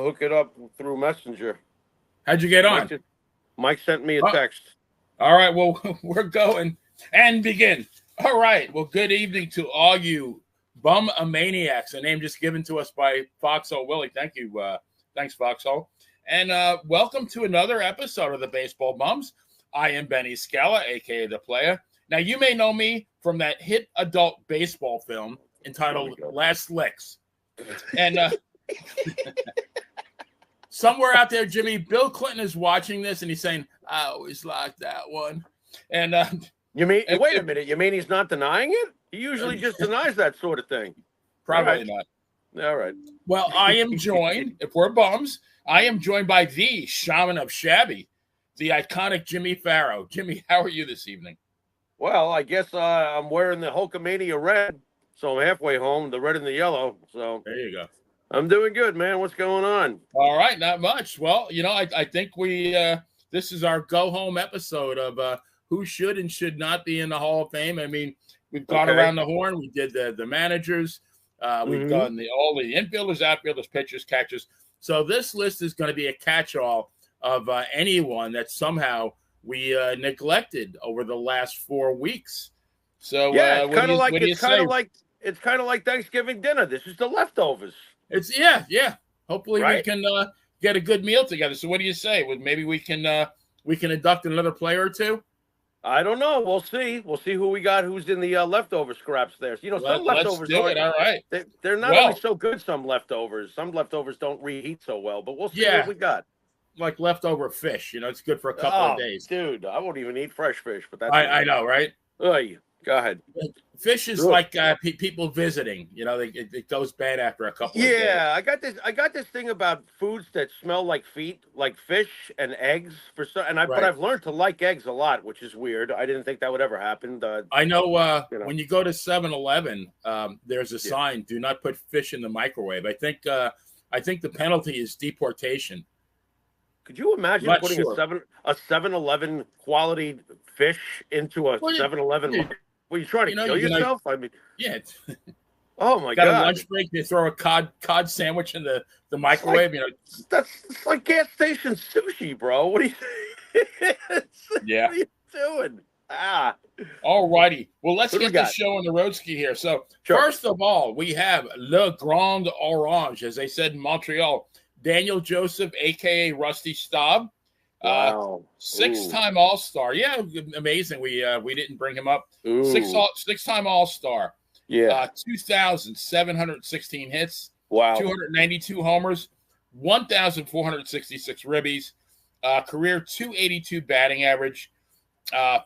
hook it up through Messenger. How'd you get on? Mike sent me a text. All right, well, we're going and begin. All right, well, good evening to all you bum-a-maniacs, a name just given to us by Foxhole Willie. Thank you. Thanks, Foxhole. And welcome to another episode of the Baseball Bums. I am Benny Scala, a.k.a. The Player. Now, you may know me from that hit adult baseball film entitled Last Licks. And somewhere out there, Jimmy, Bill Clinton is watching this, and he's saying, I always liked that one. And you mean, wait a minute, you mean he's not denying it? He usually just denies that sort of thing. Probably not. All right. Well, I am joined, if we're bums, I am joined by the shaman of Shabby, the iconic Jimmy Farrow. Jimmy, how are you this evening? Well, I guess I'm wearing the Hulkamania red, so I'm halfway home, the red and the yellow. So there you go. I'm doing good, man. What's going on? All right, not much. Well, you know, I think we this is our go-home episode of who should and should not be in the Hall of Fame. I mean, we've gone around the horn. We did the managers. We've done all the infielders, outfielders, pitchers, catchers. So this list is going to be a catch-all of anyone that somehow we neglected over the last 4 weeks. So yeah, it's kind of like Thanksgiving dinner. This is the leftovers. It's yeah. Hopefully we can get a good meal together. So what do you say? Maybe we can induct another player or two. I don't know. We'll see. We'll see who we got. Who's in the leftover scraps there? You know, some leftovers. Let's do it. All right. They're not always so good. Some leftovers don't reheat so well. But we'll see what we got. Like leftover fish, you know, it's good for a couple of days. Dude, I won't even eat fresh fish, but that's I know, right? Oy, go ahead. Fish is like people visiting, you know, it goes bad after a couple of days. Yeah, I got this thing about foods that smell like feet, like fish and eggs but I've learned to like eggs a lot, which is weird. I didn't think that would ever happen. I know, when you go to 7-Eleven, there's a sign, do not put fish in the microwave. I think the penalty is deportation. Could you imagine putting a 7-Eleven quality fish into a 7-Eleven? Were you trying to kill yourself? I mean, yeah. Oh my God! Got a lunch break? They throw a cod sandwich in the microwave. That's like gas station sushi, bro. What are you? Yeah. What are you doing? All righty. Well, let's get the show on the road ski here. So first of all, we have Le Grand Orange, as they said in Montreal. Daniel Joseph, a.k.a. Rusty Staub. Wow. 6-time All-Star. Yeah, amazing. We didn't bring him up. 6-time All-Star. Yeah. 2,716 hits. Wow. 292 homers. 1,466 ribbies. Career 282 batting average.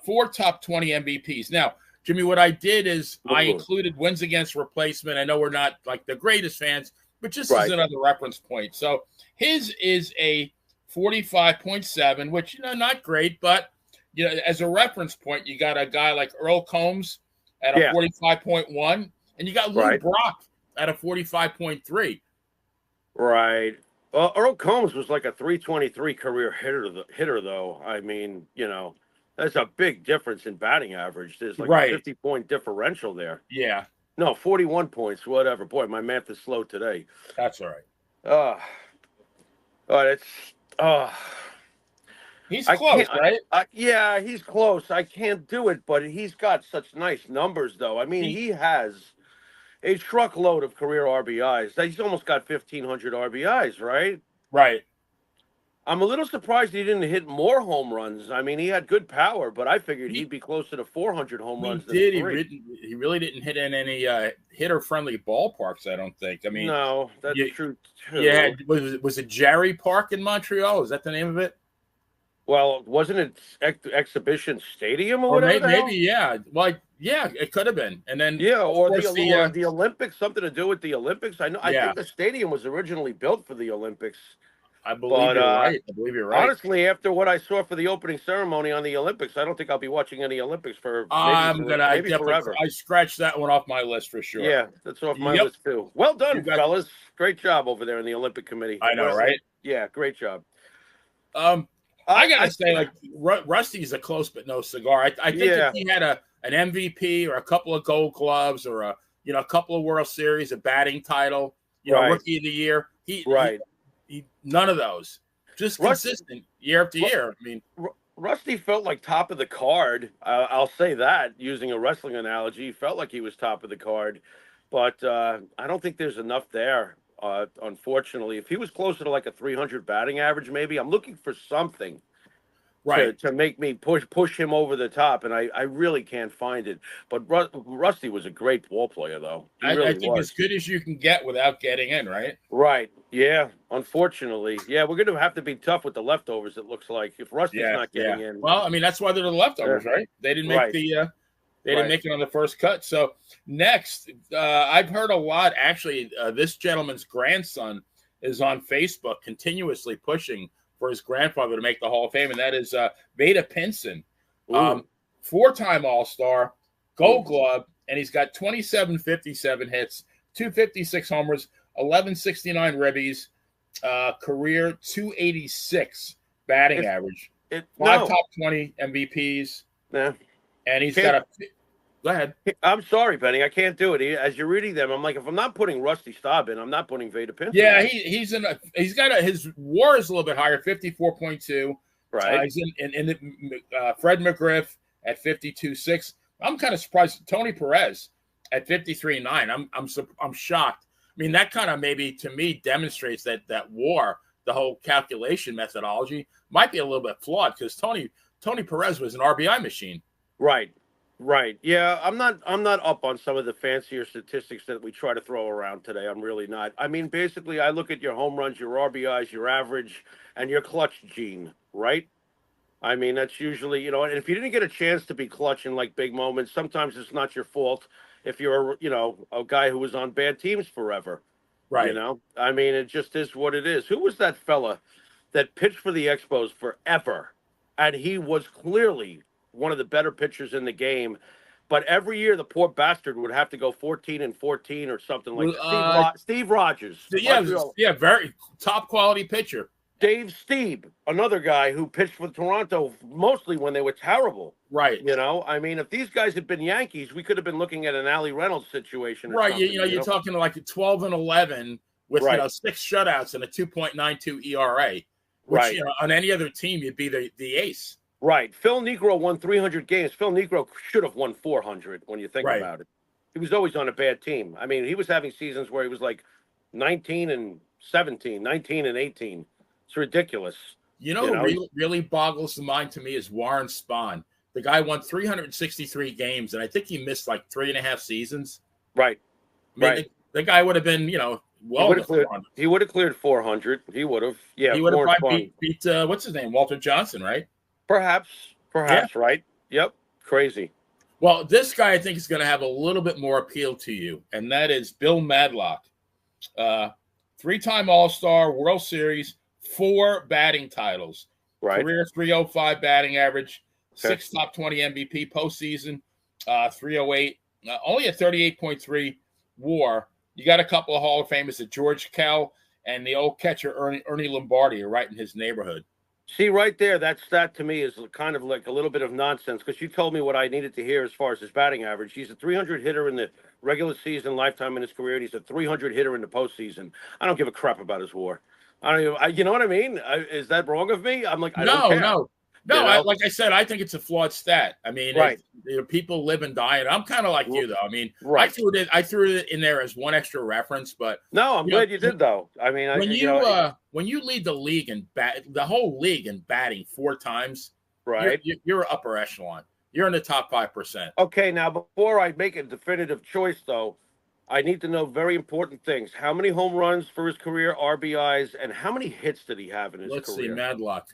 4 top 20 MVPs. Now, Jimmy, what I did is I included wins against replacement. I know we're not like the greatest fans, but just as another reference point. So his is a 45.7, which, you know, not great, but, you know, as a reference point, you got a guy like Earl Combs at a 45.1, and you got Lou Brock at a 45.3. Right. Well, Earl Combs was like a 323 career hitter, though. I mean, you know, that's a big difference in batting average. There's like a 50-point differential there. Yeah. No, 41 points, whatever. Boy, my math is slow today. That's all right. He's close, right? Yeah, he's close. I can't do it, but he's got such nice numbers, though. I mean, he has a truckload of career RBIs. He's almost got 1,500 RBIs, right? Right. I'm a little surprised he didn't hit more home runs. I mean, he had good power, but I figured he'd be closer to 400 home runs. He really didn't hit in any hitter-friendly ballparks, I don't think. I mean, no, that's true too. Yeah, was it Jarry Park in Montreal? Is that the name of it? Well, wasn't it Exhibition Stadium or whatever? Maybe, yeah. Well, yeah, it could have been. And then or the Olympics, something to do with the Olympics. I know. I think the stadium was originally built for the Olympics. I believe you're right. Honestly, after what I saw for the opening ceremony on the Olympics, I don't think I'll be watching any Olympics for maybe forever. I scratched that one off my list for sure. Yeah, that's off my list too. Well done, fellas. Great job over there in the Olympic Committee. I know, right? Yeah, great job. I gotta say, like Rusty's a close but no cigar. I think if he had an MVP or a couple of Gold Gloves or a couple of World Series, a batting title, Rookie of the Year, None of those. Just consistent year after year. I mean, Rusty felt like top of the card. I'll say that, using a wrestling analogy. He felt like he was top of the card, but I don't think there's enough there. Unfortunately, if he was closer to like a 300 batting average, maybe I'm looking for something to make me push him over the top, and I really can't find it. But Rusty was a great ball player, though. I think as good as you can get without getting in, right? Right. Yeah. Unfortunately, yeah, we're going to have to be tough with the leftovers. It looks like if Rusty's not getting in. Well, I mean that's why they're the leftovers, right? They didn't make they didn't make it on the first cut. So next, I've heard a lot. Actually, this gentleman's grandson is on Facebook continuously pushing for his grandfather to make the Hall of Fame, and that is Vada Pinson, 4-time All-Star, Gold Glove, and he's got 2757 hits, 256 homers, 1169 ribbies, career 286 batting average, 5 top 20 MVPs, and he's got a. Go ahead. I'm sorry, Benny. I can't do it. As you're reading them, I'm like, if I'm not putting Rusty Staub in, I'm not putting Vada Pinson. Yeah, he's his WAR is a little bit higher, 54.2. Right. He's in Fred McGriff at 52.6. I'm kind of surprised. Tony Perez at 53.9. I'm shocked. I mean, that kind of maybe to me demonstrates that WAR, the whole calculation methodology, might be a little bit flawed because Tony Perez was an RBI machine. Right. Yeah, I'm not up on some of the fancier statistics that we try to throw around today. I'm really not. I mean, basically, I look at your home runs, your RBIs, your average, and your clutch gene, right? I mean, that's usually, and if you didn't get a chance to be clutch in like big moments, sometimes it's not your fault if you're, a guy who was on bad teams forever. Right. I mean, it just is what it is. Who was that fella that pitched for the Expos forever? And he was clearly one of the better pitchers in the game, but every year the poor bastard would have to go 14-14 or something like that. Steve Rogers. Yeah, very top quality pitcher. Dave Stieb, another guy who pitched for Toronto mostly when they were terrible. Right. I mean, if these guys had been Yankees, we could have been looking at an Allie Reynolds situation. Right. You're talking like 12-11 with 6 shutouts and a 2.92 ERA. Which, on any other team, you'd be the ace. Right. Phil Niekro won 300 games. Phil Niekro should have won 400 when you think about it. He was always on a bad team. I mean, he was having seasons where he was like 19-17, 19-18. It's ridiculous. What really boggles the mind to me is Warren Spahn. The guy won 363 games, and I think he missed like 3.5 seasons. Right. I mean, the guy would have been, he would have cleared 400. He would have. Yeah. He would have probably beat what's his name? Walter Johnson, right? Perhaps, right? Yep, crazy. Well, this guy I think is going to have a little bit more appeal to you, and that is Bill Madlock. 3-time All-Star, World Series, 4 batting titles. Right. Career 305 batting average, 6 top 20 MVP postseason, 308, only a 38.3 WAR. You got a couple of Hall of Famers at George Kell and the old catcher Ernie Lombardi are right in his neighborhood. See, right there, that stat to me is kind of like a little bit of nonsense because you told me what I needed to hear as far as his batting average. He's a 300 hitter in the regular season, lifetime in his career, and he's a 300 hitter in the postseason. I don't give a crap about his WAR. You know what I mean? Is that wrong of me? I'm like, I don't care. No. Like I said, I think it's a flawed stat. I mean, people live and die, and I'm kind of like you, though. I mean, I threw it in there as one extra reference, but no, I'm glad you did, though. I mean, when you lead the league in the whole league in batting 4 times, right? You're upper echelon. You're in the top 5%. Okay, now before I make a definitive choice, though, I need to know very important things. How many home runs for his career, RBIs, and how many hits did he have in his career? Let's see, Madlock.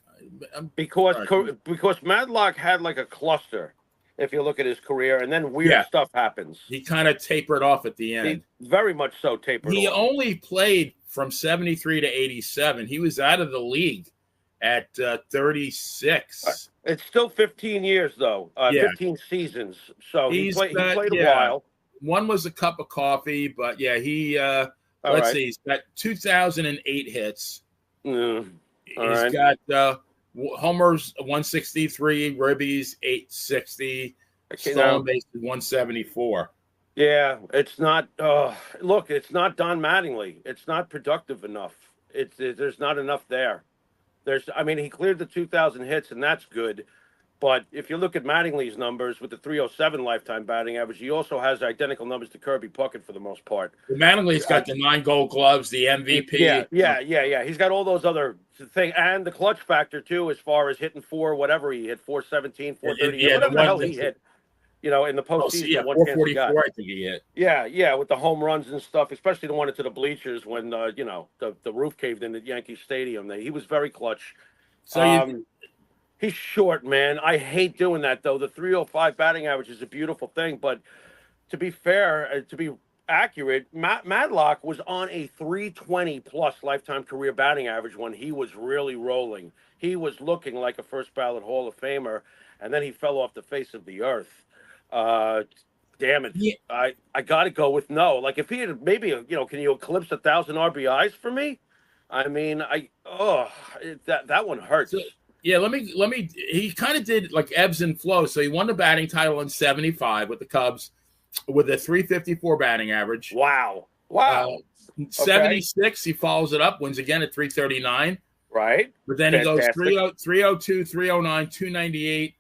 Because Madlock had like a cluster, if you look at his career, and then weird stuff happens. He kind of tapered off at the end. He very much so tapered off. He only played from 73 to 87. He was out of the league at 36. It's still 15 years, though. 15 seasons. So he played a while. One was a cup of coffee, but see, he's got 2,008 hits. He's got homers 163, ribbies 860, stolen bases 174. Yeah, it's not. Look, it's not Don Mattingly. It's not productive enough. There's not enough there. I mean, he cleared the 2,000 hits, and that's good. But if you look at Mattingly's numbers with the 307 lifetime batting average, he also has identical numbers to Kirby Puckett for the most part. Mattingly's got the 9 Gold Gloves, the MVP. Yeah. He's got all those other things, and the clutch factor too, as far as hitting whatever he hit, 417, 430, whatever the hell he hit. In the postseason, 444, I think he hit. Yeah, with the home runs and stuff, especially the one into the bleachers when the roof caved in at Yankee Stadium. He was very clutch. So he's short, man. I hate doing that, though. The 305 batting average is a beautiful thing, but to be fair, to be accurate, Madlock was on a 320-plus lifetime career batting average when he was really rolling. He was looking like a first-ballot Hall of Famer, and then he fell off the face of the earth. Damn it. Yeah. I got to go with no. Like, if he had maybe, can you eclipse 1,000 RBIs for me? I mean, that one hurts. Yeah, let me. He kind of did like ebbs and flows. So he won the batting title in '75 with the Cubs, with a 354 batting average. Wow. 76, he follows it up, wins again at 339. Right. But then he goes 302, 309, 298,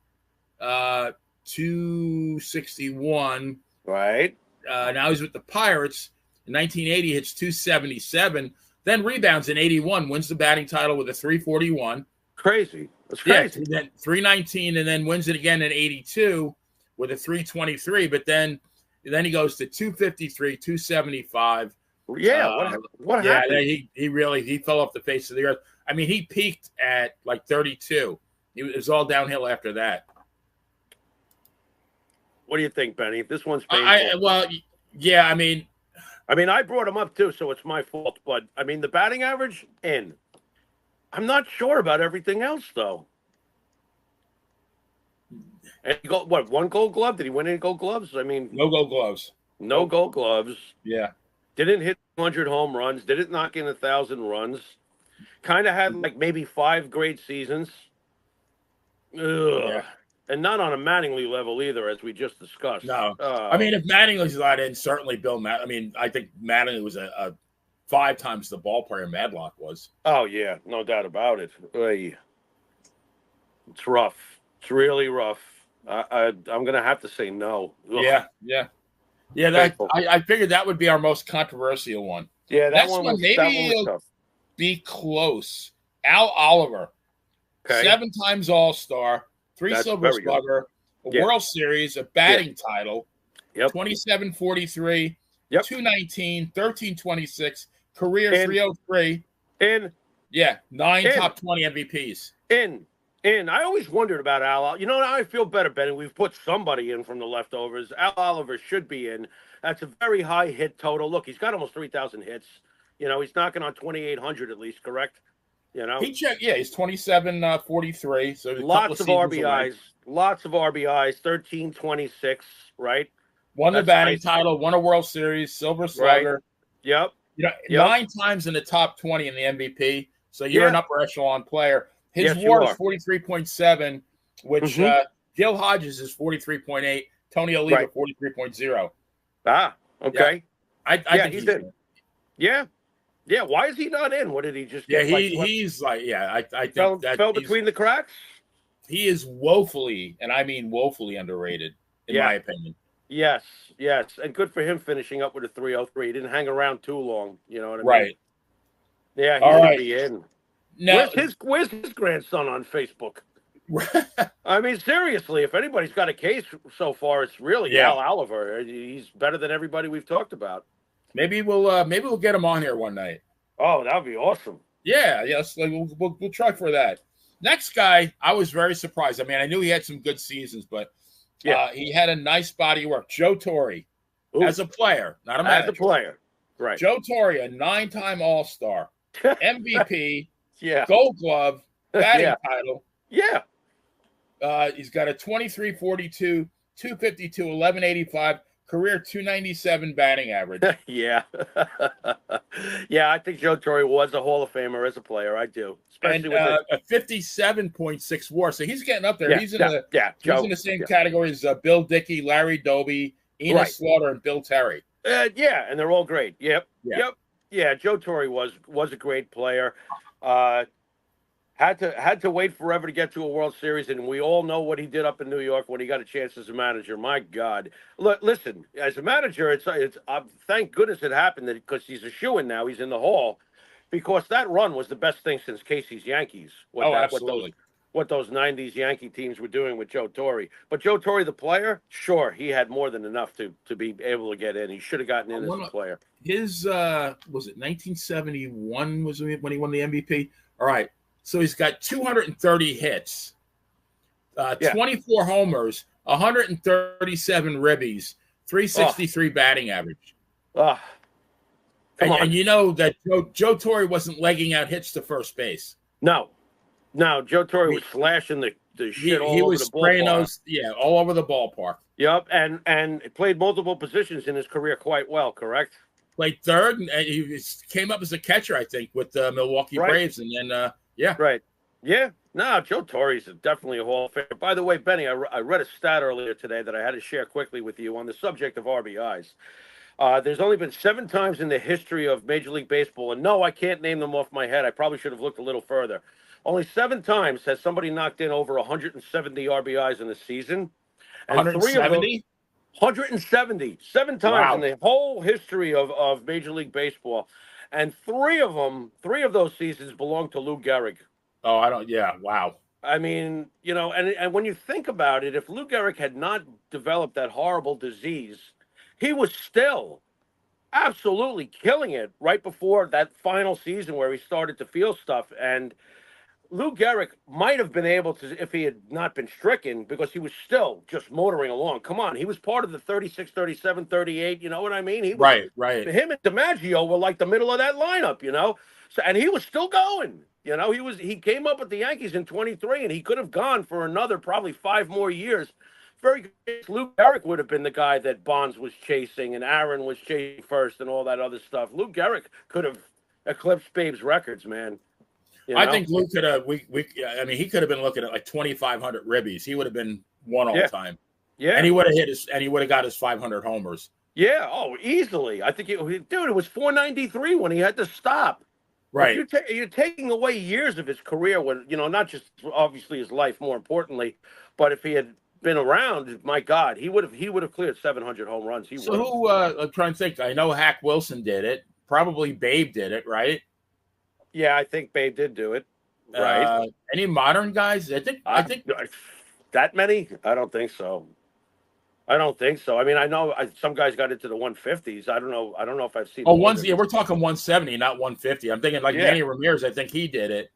261. Right. Now he's with the Pirates. In 1980, hits 277. Then rebounds in 81, wins the batting title with a 341. Crazy. That's crazy. Yeah, then 319, and then wins it again in 82 with a 323. But then he goes to 253, 275. Yeah, what happened? Yeah, he fell off the face of the earth. I mean, he peaked at like 32. It was all downhill after that. What do you think, Benny? This one's painful. I mean, I brought him up too, so it's my fault. But I mean, the batting average in. I'm not sure about everything else, though. And he got, one Gold Glove? Did he win any Gold Gloves? I mean, no Gold Gloves. No Gold Gloves. Yeah. Didn't hit 100 home runs. Didn't knock in 1,000 runs. Kind of had like maybe 5 great seasons. Ugh. Yeah. And not on a Mattingly level either, as we just discussed. No. I mean, if Mattingly's not in, certainly Bill I think Mattingly was a 5 times the ball player Madlock was. Oh, yeah. No doubt about it. It's rough. It's really rough. I'm going to have to say no. Ugh. Yeah. I figured that would be our most controversial one. Yeah, that one was tough. Be close. Al Oliver. Okay. 7 times All-Star. 3 Silver Slugger. A World Series. A batting title. 27-43. 219. 13-26. Career 303. 9 top 20 MVPs. I always wondered about Al. Now I feel better, Benny. We've put somebody in from the leftovers. Al Oliver should be in. That's a very high hit total. Look, he's got almost 3,000 hits. He's knocking on 2,800 at least, correct? He checked. Yeah, he's 27-43. So lots of RBIs. Lots of RBIs. 13-26. Right. Won the batting title. Won a World Series. Silver Slugger. Right. Yep. 9 times in the top 20 in the MVP. So you're an upper echelon player. His WAR is 43.7, which Gil Hodges is 43.8. Tony Oliva 43.0. Ah, okay. I think he's in. Yeah. Why is he not in? What did he just get? He's like, I think fell between the cracks. He is woefully, and I mean woefully underrated, in my opinion. Yes, and good for him finishing up with a 303. He didn't hang around too long. You know what I mean? Right. Yeah, he's going to be in. Now, where's his grandson on Facebook? I mean, seriously, if anybody's got a case so far, it's really Al Oliver. He's better than everybody we've talked about. Maybe we'll get him on here one night. Oh, that would be awesome. Yeah, yes, we'll try for that. Next guy, I was very surprised. I mean, I knew he had some good seasons, but he had a nice body of work. Joe Torre, as a player, not a manager. As a player, right. Joe Torre, a 9-time All-Star, MVP, Yeah. Gold Glove, batting title. Yeah. He's got a 23-42, 252, 1185, career 297 batting average. Yeah. Yeah, I think Joe Torre was a Hall of Famer as a player. I do. Especially with a 57.6 WAR. So he's getting up there. Yeah, he's in the same category as Bill Dickey, Larry Doby, Enos Slaughter, and Bill Terry. And they're all great. Yep. Yeah, Joe Torre was a great player. Uh, had to wait forever to get to a World Series, and we all know what he did up in New York when he got a chance as a manager. My God, listen, as a manager, it's thank goodness it happened because he's a shoo-in now. He's in the Hall because that run was the best thing since Casey's Yankees. Oh, absolutely. What those '90s Yankee teams were doing with Joe Torre. But Joe Torre, the player, sure, he had more than enough to be able to get in. He should have gotten in as a player. His was it 1971 was when he won the MVP? All right. So he's got 230 hits, 24 homers, 137 ribbies, 363 batting average. And you know that Joe Torre wasn't legging out hits to first base. No, Joe Torre was slashing the shit all over the ballpark. He was spraying those, all over the ballpark. Yep, and played multiple positions in his career quite well, correct? Played third, and he came up as a catcher, I think, with the Milwaukee Braves, and then Right. Yeah. No, Joe Torre's definitely a Hall of Famer. By the way, Benny, I read a stat earlier today that I had to share quickly with you on the subject of RBIs. There's only been 7 times in the history of Major League Baseball, and no, I can't name them off my head. I probably should have looked a little further. Only 7 times has somebody knocked in over 170 RBIs in a season. And 170? 170. 7 times in the whole history of Major League Baseball. And 3 of those seasons belong to Lou Gehrig. Oh, wow. I mean, and when you think about it, if Lou Gehrig had not developed that horrible disease, he was still absolutely killing it right before that final season where he started to feel stuff. And Lou Gehrig might have been able to, if he had not been stricken, because he was still just motoring along. Come on, he was part of the 36, 37, 38, you know what I mean? He was, right. Him and DiMaggio were like the middle of that lineup, So, and he was still going, he came up with the Yankees in 23, and he could have gone for another probably 5 more years. Very good. Lou Gehrig would have been the guy that Bonds was chasing and Aaron was chasing first and all that other stuff. Lou Gehrig could have eclipsed Babe's records, man. I think Lou could have. He could have been looking at like 2,500 ribbies. He would have been one all time. Yeah, and he would have got his 500 homers. Yeah, easily. I think, it was 493 when he had to stop. Right. You're taking away years of his career when not just obviously his life, more importantly, but if he had been around, my God, he would have cleared 700 home runs. I'm trying to think. I know Hack Wilson did it. Probably Babe did it, right? Yeah, I think Babe did do it. Right. Any modern guys? I think that many? I don't think so. I mean, I know some guys got into the 150s. I don't know if I've seen. We're talking 170, not 150. I'm thinking Manny Ramirez. I think he did it.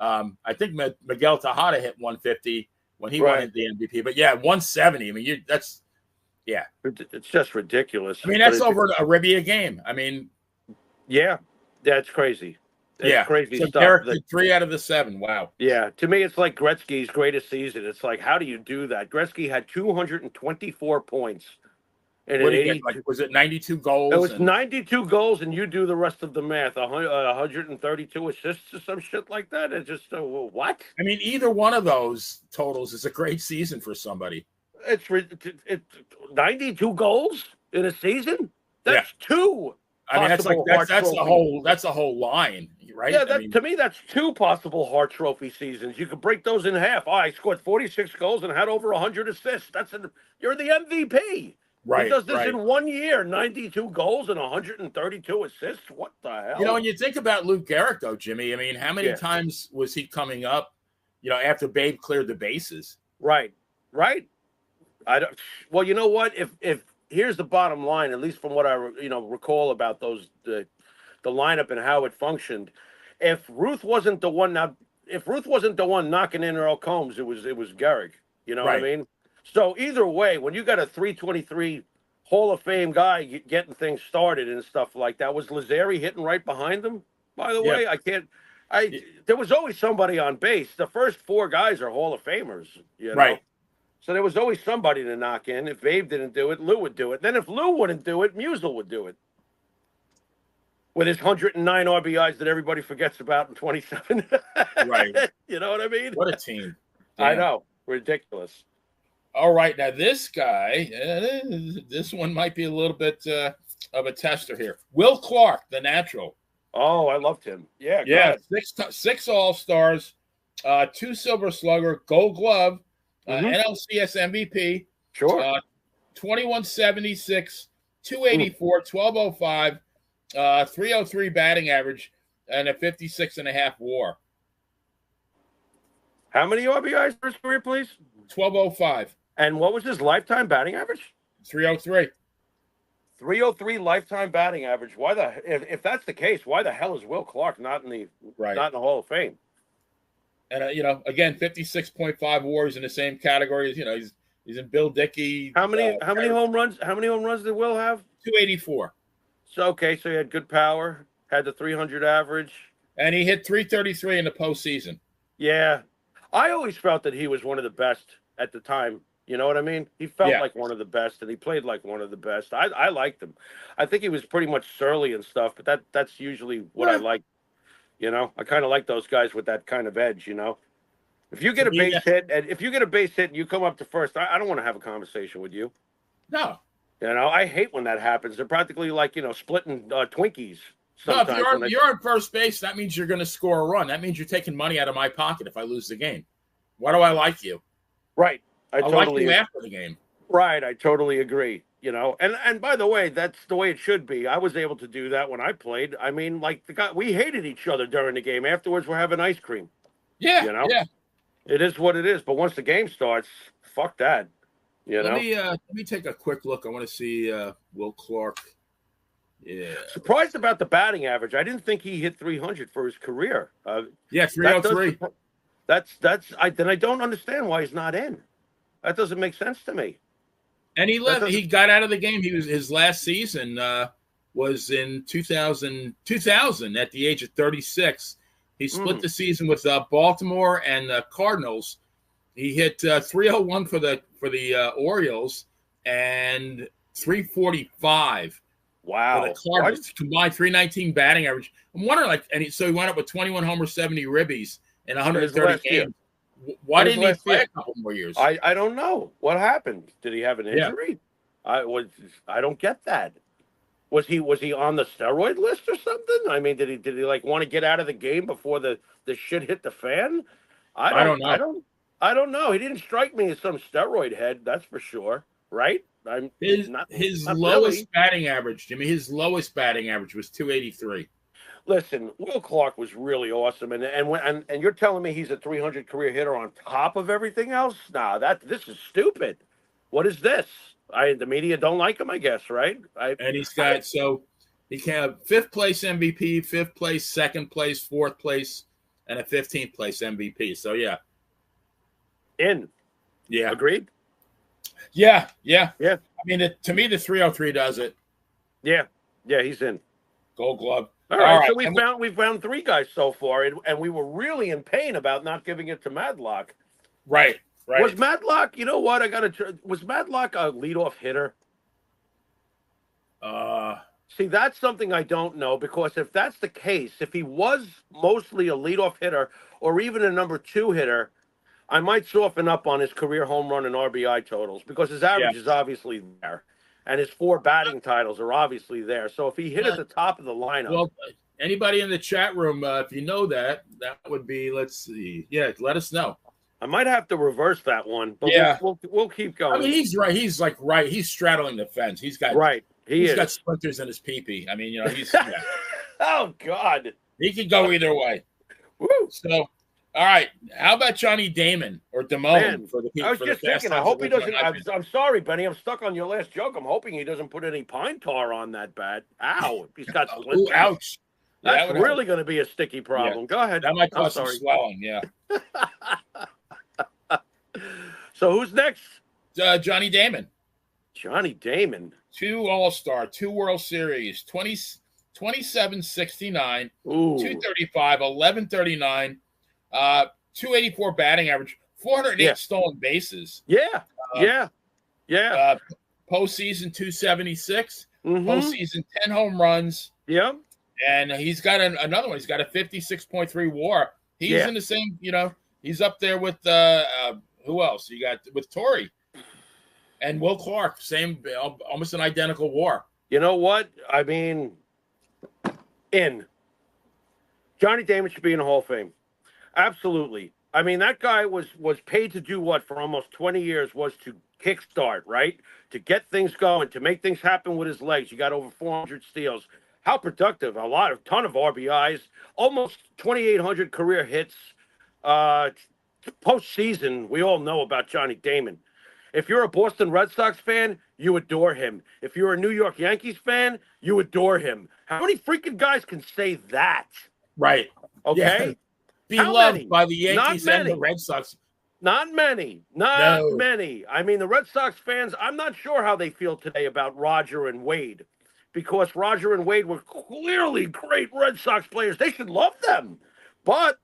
I think Miguel Tejada hit 150 when he won the MVP. But 170. I mean, it's just ridiculous. I mean, that's over a ribby a game. I mean, that's crazy. Crazy stuff. Derek did 3 out of the 7. Wow. Yeah, to me, it's like Gretzky's greatest season. It's like, how do you do that? Gretzky had 224 points. And was it 92 goals? It was 92 goals, and you do the rest of the math. 132 assists or some shit like that. It's just what? I mean, either one of those totals is a great season for somebody. It's 92 goals in a season. That's 2. I mean, that's a whole line, right? Yeah, to me, that's 2 possible Hart Trophy seasons. You could break those in half. I scored 46 goals and had over 100 assists. You're the MVP. Right. He does this in 1 year, 92 goals and 132 assists. What the hell? When you think about Lou Gehrig, though, Jimmy, I mean, how many times was he coming up, after Babe cleared the bases? Right. Well, you know what? If here's the bottom line, at least from what I recall about the lineup and how it functioned. If Ruth wasn't the one knocking in Earl Combs, it was Gehrig. You know what I mean? So either way, when you got a 323 Hall of Fame guy getting things started and stuff like that, was Lazzeri hitting right behind him? By the way, there was always somebody on base. The first 4 guys are Hall of Famers. Right. So there was always somebody to knock in. If Babe didn't do it, Lou would do it. Then if Lou wouldn't do it, Musial would do it. With his 109 RBIs that everybody forgets about in 27. Right. You know what I mean? What a team. Damn. I know. Ridiculous. All right. Now, this guy, this one might be a little bit of a tester here. Will Clark, the natural. Oh, I loved him. Yeah, yeah, six All-Stars, 2 Silver Slugger, Gold Glove, NLCS MVP, sure, 2176, 284, 1205, 303 batting average, and a 56.5 WAR. How many RBIs for his career, please? 1205. And what was his lifetime batting average? 303. 303 lifetime batting average. Why if that's the case, why the hell is Will Clark not in the Hall of Fame? And again, 56.5 WAR in the same category as he's in Bill Dickey. How many home runs? How many home runs did Will have? 284. So so he had good power, had the 300 average, and he hit 333 in the postseason. Yeah, I always felt that he was one of the best at the time. You know what I mean? He felt like one of the best, and he played like one of the best. I liked him. I think he was pretty much surly and stuff, but that's usually what I like. I kind of like those guys with that kind of edge. If you get a base hit, and you come up to first, I don't want to have a conversation with you. No. I hate when that happens. They're practically like splitting Twinkies. No, if you're on first base, that means you're going to score a run. That means you're taking money out of my pocket if I lose the game. Why do I like you? Right. I'll like you after the game. Right. I totally agree. And by the way, that's the way it should be. I was able to do that when I played. I mean, like we hated each other during the game. Afterwards, we're having ice cream. Yeah. Yeah. It is what it is. But once the game starts, fuck that. Let me take a quick look. I want to see Will Clark. Yeah. Surprised about the batting average. I didn't think he hit 300 for his career. 303. Then I don't understand why he's not in. That doesn't make sense to me. And he left. He got out of the game. His last season was in 2000 at the age of 36. He split the season with Baltimore and the Cardinals. He hit 301 for the Orioles and 345. Wow. For the Cardinals. Combined 319 batting average. I'm wondering, so he went up with 21 homers, 70 ribbies in 130 games. Why didn't he play a couple more years? I don't know. What happened? Did he have an injury? I don't get that. Was he on the steroid list or something? I mean, did he like want to get out of the game before the shit hit the fan? I don't know. I don't know. He didn't strike me as some steroid head, that's for sure. Right? His lowest batting average, Jimmy. His lowest batting average was 283. Listen, Will Clark was really awesome, and you're telling me he's a 300 career hitter on top of everything else? Nah, this is stupid. What is this? The media don't like him, I guess, right? And he's got he can have 5th place MVP, 5th place, 2nd place, 4th place, and a 15th place MVP. So yeah, agreed. Yeah. I mean, to me, the 303 does it. Yeah, he's in. Gold Glove. All right, so we found 3 guys so far, and we were really in pain about not giving it to Madlock. Right. Was Madlock? You know what? Was Madlock a leadoff hitter? See, that's something I don't know, because if that's the case, if he was mostly a leadoff hitter or even a number 2 hitter, I might soften up on his career home run and RBI totals, because his average is obviously there. And his 4 batting titles are obviously there. So if he hit at the top of the lineup. Well, anybody in the chat room, if you know that would be, let's see. Yeah, let us know. I might have to reverse that one, but we'll keep going. I mean, he's right. He's like right. He's straddling the fence. He's got He's got splinters in his pee-pee. I mean, he's Oh God. He could go either way. Woo. So all right. How about Johnny Damon or Damone for the people? I was just thinking, I hope he doesn't. I'm sorry, Benny. I'm stuck on your last joke. I'm hoping he doesn't put any pine tar on that bat. Ow. He's got splinters. Ooh, ouch. That's really going to be a sticky problem. Go ahead. That might cause some swelling. Yeah. So who's next? Johnny Damon. Johnny Damon. 2 All-Star, 2 World Series, 2769, 235, 1139. 284 batting average, 408 stolen bases. Postseason 276. Postseason 10 home runs. Yeah. And he's got another one. He's got a 56.3 WAR. He's in the same, he's up there with who else? You got with Torrey and Will Clark, same, almost an identical WAR. You know what? I mean, in Johnny Damon should be in the Hall of Fame. Absolutely. I mean, that guy was paid to do what for almost 20 years was to kickstart, right? To get things going, to make things happen with his legs. You got over 400 steals. How productive. Ton of RBIs, almost 2,800 career hits. Uh, Postseason, we all know about Johnny Damon. If you're a Boston Red Sox fan, you adore him. If you're a New York Yankees fan, you adore him. How many freaking guys can say that? Right. Okay. Yeah. Beloved by the Yankees and the Red Sox. Not many. Not many. I mean, the Red Sox fans, I'm not sure how they feel today about Roger and Wade, because Roger and Wade were clearly great Red Sox players. They should love them. But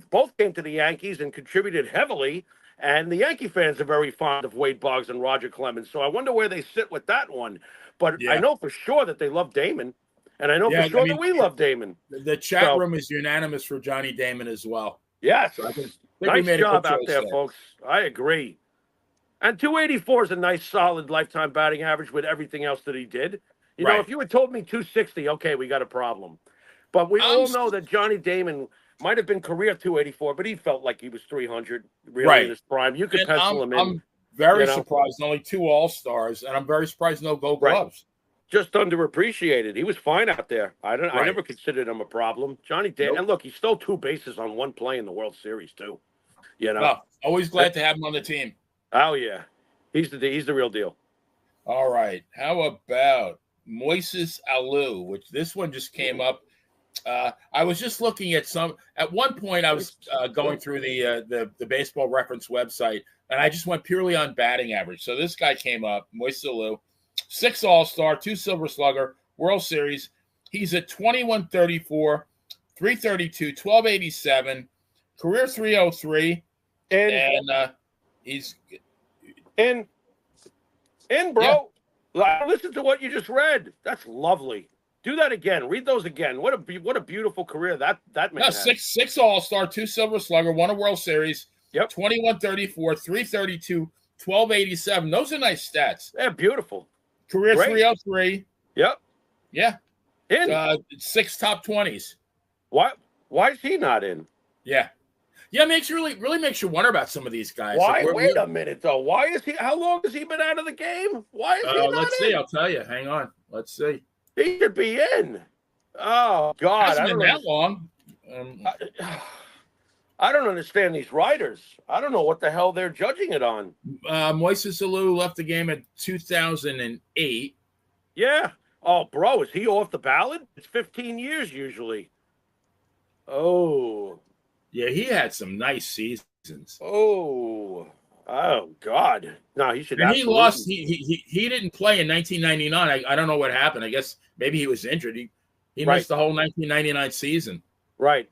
both came to the Yankees and contributed heavily. And the Yankee fans are very fond of Wade Boggs and Roger Clemens. So I wonder where they sit with that one. But I know for sure that they love Damon. And I know for sure that we love Damon. The chat room is unanimous for Johnny Damon as well. Yes. So I think nice job out there, folks. I agree. And 284 is a nice, solid lifetime batting average with everything else that he did. You know, if you had told me 260, okay, we got a problem. But we all know that Johnny Damon might have been career 284, but he felt like he was 300 really in his prime. You could pencil him in. I'm very surprised. Only 2 All-Stars, and I'm very surprised no Gold Gloves. Just underappreciated. He was fine out there. I never considered him a problem. Johnny Damon, and look, he stole 2 bases on 1 play in the World Series too. You know, always glad to have him on the team. Oh yeah, he's the real deal. All right, how about Moises Alou, which this one just came up. I was just looking at at one point I was going through the Baseball Reference website, and I just went purely on batting average. So this guy came up, Moises Alou, 6 All-Star, 2 Silver Slugger, World Series. He's at 2134, 332, 1287, career 303, and he's in, bro. Yeah. Listen to what you just read. That's lovely. Do that again. Read those again. What a beautiful career that man had. 6 All-Star, 2 Silver Slugger, 1 a World Series. Yep. 2134, 332, 1287. Those are nice stats. Yeah, beautiful. Career 303. Yep. Yeah. In 6 top 20s. Why is he not in? Yeah. Yeah, really makes you wonder about some of these guys. Why? Wait a minute though. Why is he? How long has he been out of the game? Why is he not let's in? See. I'll tell you. Hang on. Let's see. He should be in. Oh God, hasn't been that long. I don't understand these writers. I don't know what the hell they're judging it on. Moises Alou left the game in 2008. Yeah. Oh, bro, is he off the ballot? It's 15 years usually. Oh. Yeah, he had some nice seasons. Oh God! No, he should. And he lost. He didn't play in 1999. I don't know what happened. I guess maybe he was injured. He missed the whole 1999 season. Right.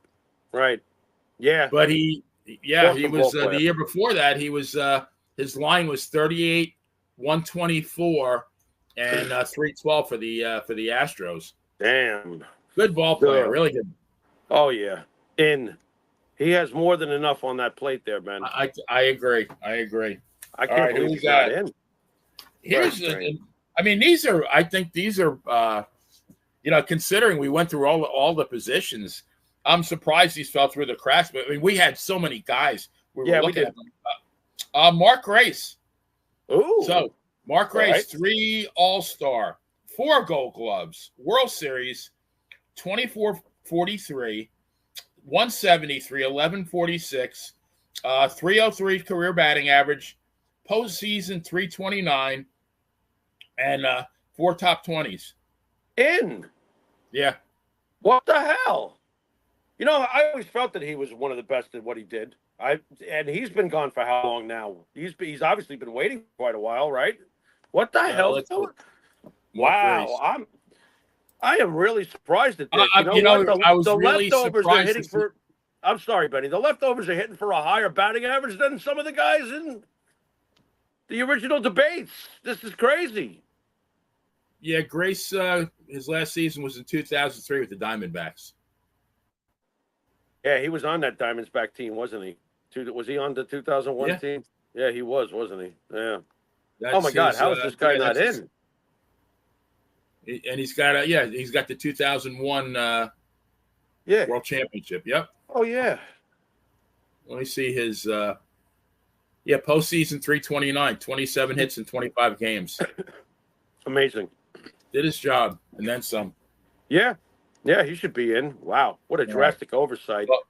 Yeah. But he was the year before that. He was his line was 38, 124, and 312 for the Astros. Damn. Good ball player. Really good. Oh yeah. He has more than enough on that plate there, man. I agree. I can't believe he got in. I think these are considering we went through all the positions, I'm surprised these fell through the cracks. But I mean, we had so many guys. We were looking at them. Mark Grace. Ooh. So Mark Grace, 3 All-Star, 4 Gold Gloves, World Series, 24-43. 173, 1146, 303 career batting average, postseason 329, and 4 top 20s. In. Yeah. What the hell? You know, I always felt that he was one of the best at what he did. And he's been gone for how long now? He's obviously been waiting for quite a while, right? What the hell? Wow. I am really surprised at this. I was really leftovers surprised are hitting for. I'm sorry, Benny. The leftovers are hitting for a higher batting average than some of the guys in the original debates. This is crazy. Yeah, Grace. His last season was in 2003 with the Diamondbacks. Yeah, he was on that Diamondback team, wasn't he? Was he on the 2001 team? Yeah, he was, wasn't he? Yeah. Oh my God, how is this guy not in? And he's got he's got the 2001 World Championship. Yep. Oh yeah. Let me see his postseason 329, 27 hits in 25 games. Amazing. Did his job and then some. Yeah. Yeah, he should be in. Wow. What a drastic oversight. Well,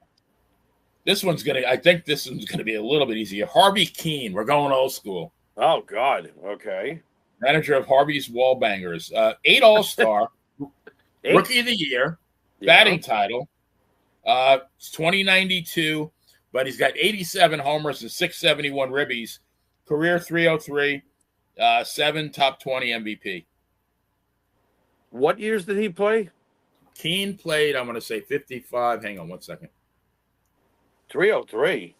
I think this one's gonna be a little bit easier. Harvey Keene. We're going old school. Oh God. Okay. Manager of Harvey's Wallbangers. 8 All-Star, Rookie of the Year, batting title. It's 2092, but he's got 87 homers and 671 ribbies. Career 303, 7 top 20 MVP. What years did he play? Keene played, I'm going to say 55. Hang on one second. 303.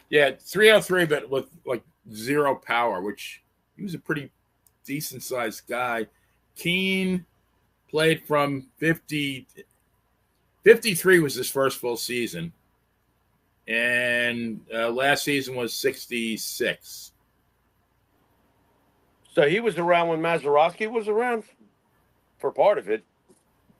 Yeah, 303, but with like 0 power, which he was a pretty decent sized guy. Keene played from 53 was his first full season. And last season was 66. So he was around when Mazeroski was around for part of it.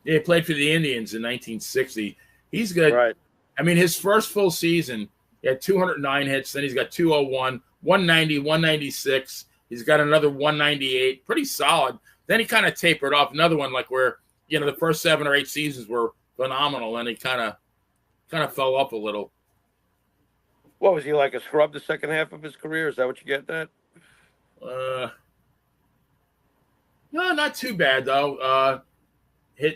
Yeah, he played for the Indians in 1960. He's good. Right. I mean, his first full season, he had 209 hits. Then he's got 201, 190, 196. He's got another 198. Pretty solid. Then he kind of tapered off. Another one like where, the first 7 or 8 seasons were phenomenal, and he kind of fell off a little. What was he like, a scrub the second half of his career? Is that what you get at? No, not too bad though. He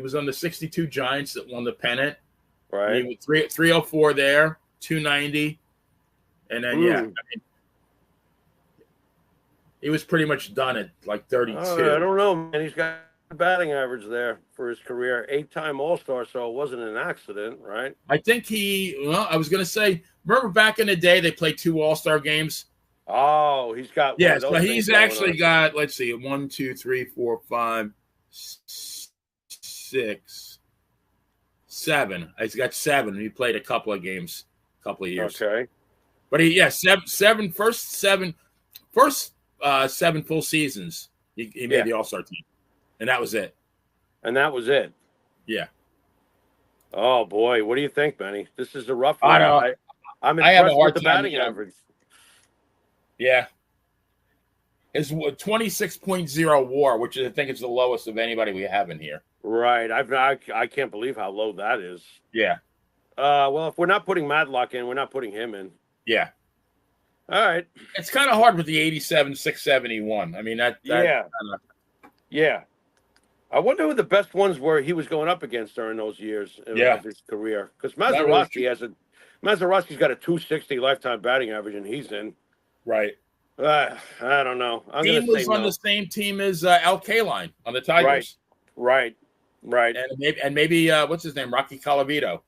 was on the 62 Giants that won the pennant. Right. He was 304 there, 290. And then I mean, he was pretty much done at like 32. I don't know, man. He's got a batting average there for his career. 8-time All-Star, so it wasn't an accident, right? I think I was going to say, remember back in the day they played 2 All-Star games? Oh, he's got yes, but he's actually got, let's see, 1, 2, 3, 4, 5, 6, 7. He's got 7. He played a couple of games, a couple of years. Okay. But first 7 full seasons, he made the All-Star team. And that was it. Yeah. Oh, boy. What do you think, Benny? This is a rough one. I know. I'm impressed with the batting average. Yeah. His 26.0 WAR, which I think is the lowest of anybody we have in here. Right. I can't believe how low that is. Yeah. Well, if we're not putting Matlock in, we're not putting him in. Yeah. All right. It's kind of hard with the 87, 671. I mean, Yeah. I wonder who the best ones were he was going up against during those years of his career. Because Mazeroski's got a 260 lifetime batting average, and he's in. Right. I don't know. He was on the same team as Al Kaline on the Tigers. Right. And maybe what's his name? Rocky Colavito.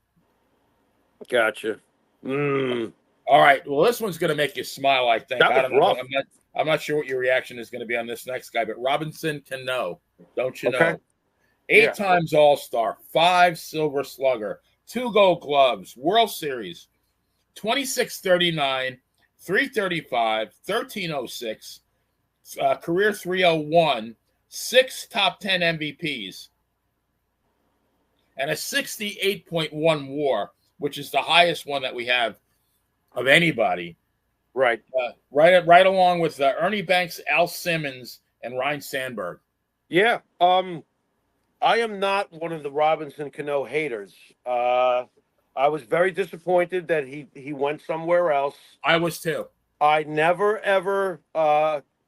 Gotcha. All right. Well, this one's going to make you smile, I think. That was rough. I'm not sure what your reaction is going to be on this next guy, but Robinson Cano, don't you know? 8 times All-Star, 5 Silver Slugger, 2 Gold Gloves, World Series, 2639, 335, 1306, career 301, 6 top 10 MVPs, and a 68.1 WAR, which is the highest one that we have of anybody. Right. Right along with Ernie Banks, Al Simmons, and Ryne Sandberg. Yeah. I am not one of the Robinson Cano haters. I was very disappointed that he went somewhere else. I was too. I never, ever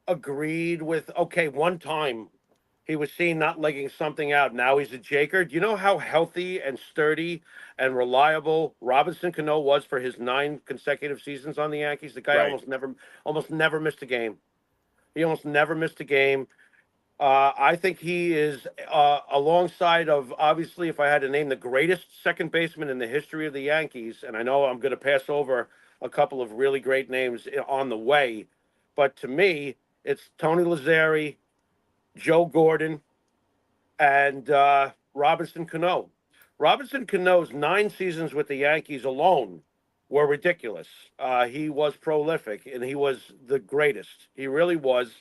agreed with, one time he was seen not legging something out. Now he's a Jaker. Do you know how healthy and sturdy and reliable Robinson Cano was for his 9 consecutive seasons on the Yankees? The guy almost never missed a game. He almost never missed a game. I think he is alongside of, obviously, if I had to name the greatest second baseman in the history of the Yankees, and I know I'm going to pass over a couple of really great names on the way, but to me, it's Tony Lazzeri, Joe Gordon, and Robinson Cano. Robinson Cano's 9 seasons with the Yankees alone were ridiculous. He was prolific, and he was the greatest. He really was.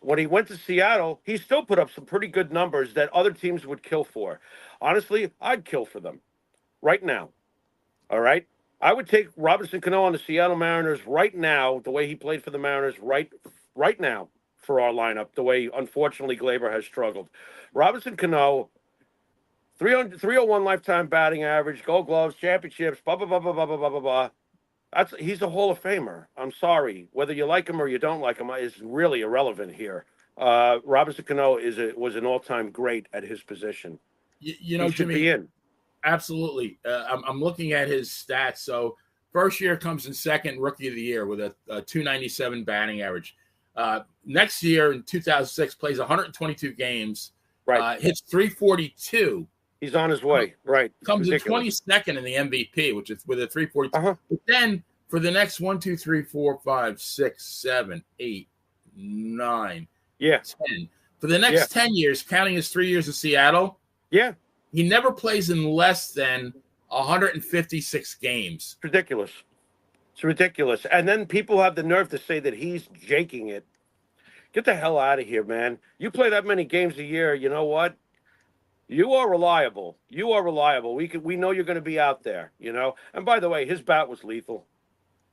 when he went to Seattle, he still put up some pretty good numbers that other teams would kill for. Honestly, I'd kill for them right now. All right. I would take Robinson Cano on the Seattle Mariners right now, the way he played for the Mariners right now for our lineup, the way, unfortunately, Glaber has struggled. Robinson Cano, 301 lifetime batting average, Gold Gloves, championships, blah, blah, blah, blah, blah, blah, blah, blah, blah. He's a Hall of Famer. I'm sorry. Whether you like him or you don't like him is really irrelevant here. Robinson Cano was an all-time great at his position. You know, Jimmy, be in. Absolutely. I'm looking at his stats. So first year comes in second, Rookie of the Year with a 297 batting average. Next year in 2006 plays 122 games. Right. Hits 342. He's on his way. Right. Comes in 22nd in the MVP, which is with a 342. But then for the next 1, 2, 3, 4, 5, 6, 7, 8, 9, 10. For the next 10 years, counting his 3 years in Seattle, he never plays in less than 156 games. It's ridiculous. It's ridiculous. And then people have the nerve to say that he's jaking it. Get the hell out of here, man. You play that many games a year, you know what? You are reliable. You are reliable. We know you're going to be out there, you know? And by the way, his bat was lethal.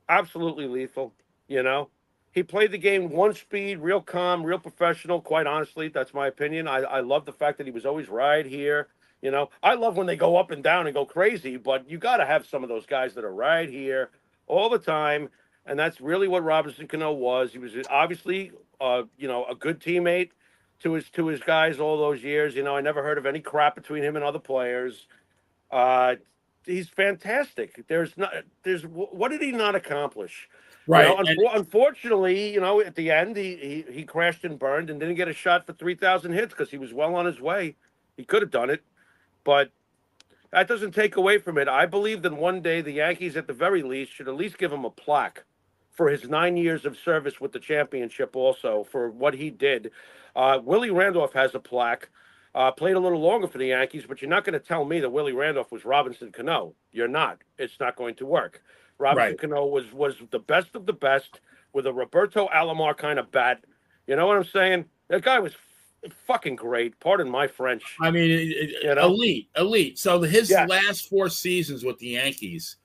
Absolutely lethal, you know? He played the game one speed, real calm, real professional. Quite honestly, that's my opinion. I love the fact that he was always right here. You know, I love when they go up and down and go crazy, but you got to have some of those guys that are right here all the time. And that's really what Robinson Cano was. He was obviously, you know, a good teammate to his guys all those years. You know, I never heard of any crap between him and other players. He's fantastic. What did he not accomplish? Right. You know, unfortunately, you know, at the end, he crashed and burned and didn't get a shot for 3,000 hits because he was well on his way. He could have done it, but that doesn't take away from it. I believe that one day the Yankees, at the very least, should at least give him a plaque for his 9 years of service with the championship also, for what he did. Willie Randolph has a plaque. Played a little longer for the Yankees, but you're not going to tell me that Willie Randolph was Robinson Cano. You're not. It's not going to work. Robinson Cano was the best of the best with a Roberto Alomar kind of bat. You know what I'm saying? That guy was fucking great. Pardon my French. I mean, you know? elite. So his last 4 seasons with the Yankees,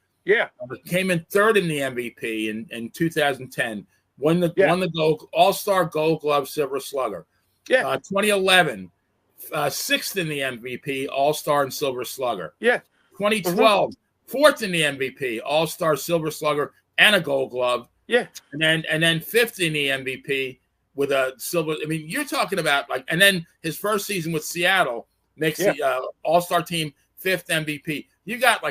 came in third in the MVP in 2010. Won the All-Star Gold Glove, Silver Slugger. 2011, sixth in the MVP, All-Star and Silver Slugger. 2012, fourth in the MVP, All-Star, Silver Slugger, and a Gold Glove. And then fifth in the MVP with a silver. I mean, you're talking about and then his first season with Seattle makes the All-Star team fifth MVP. You got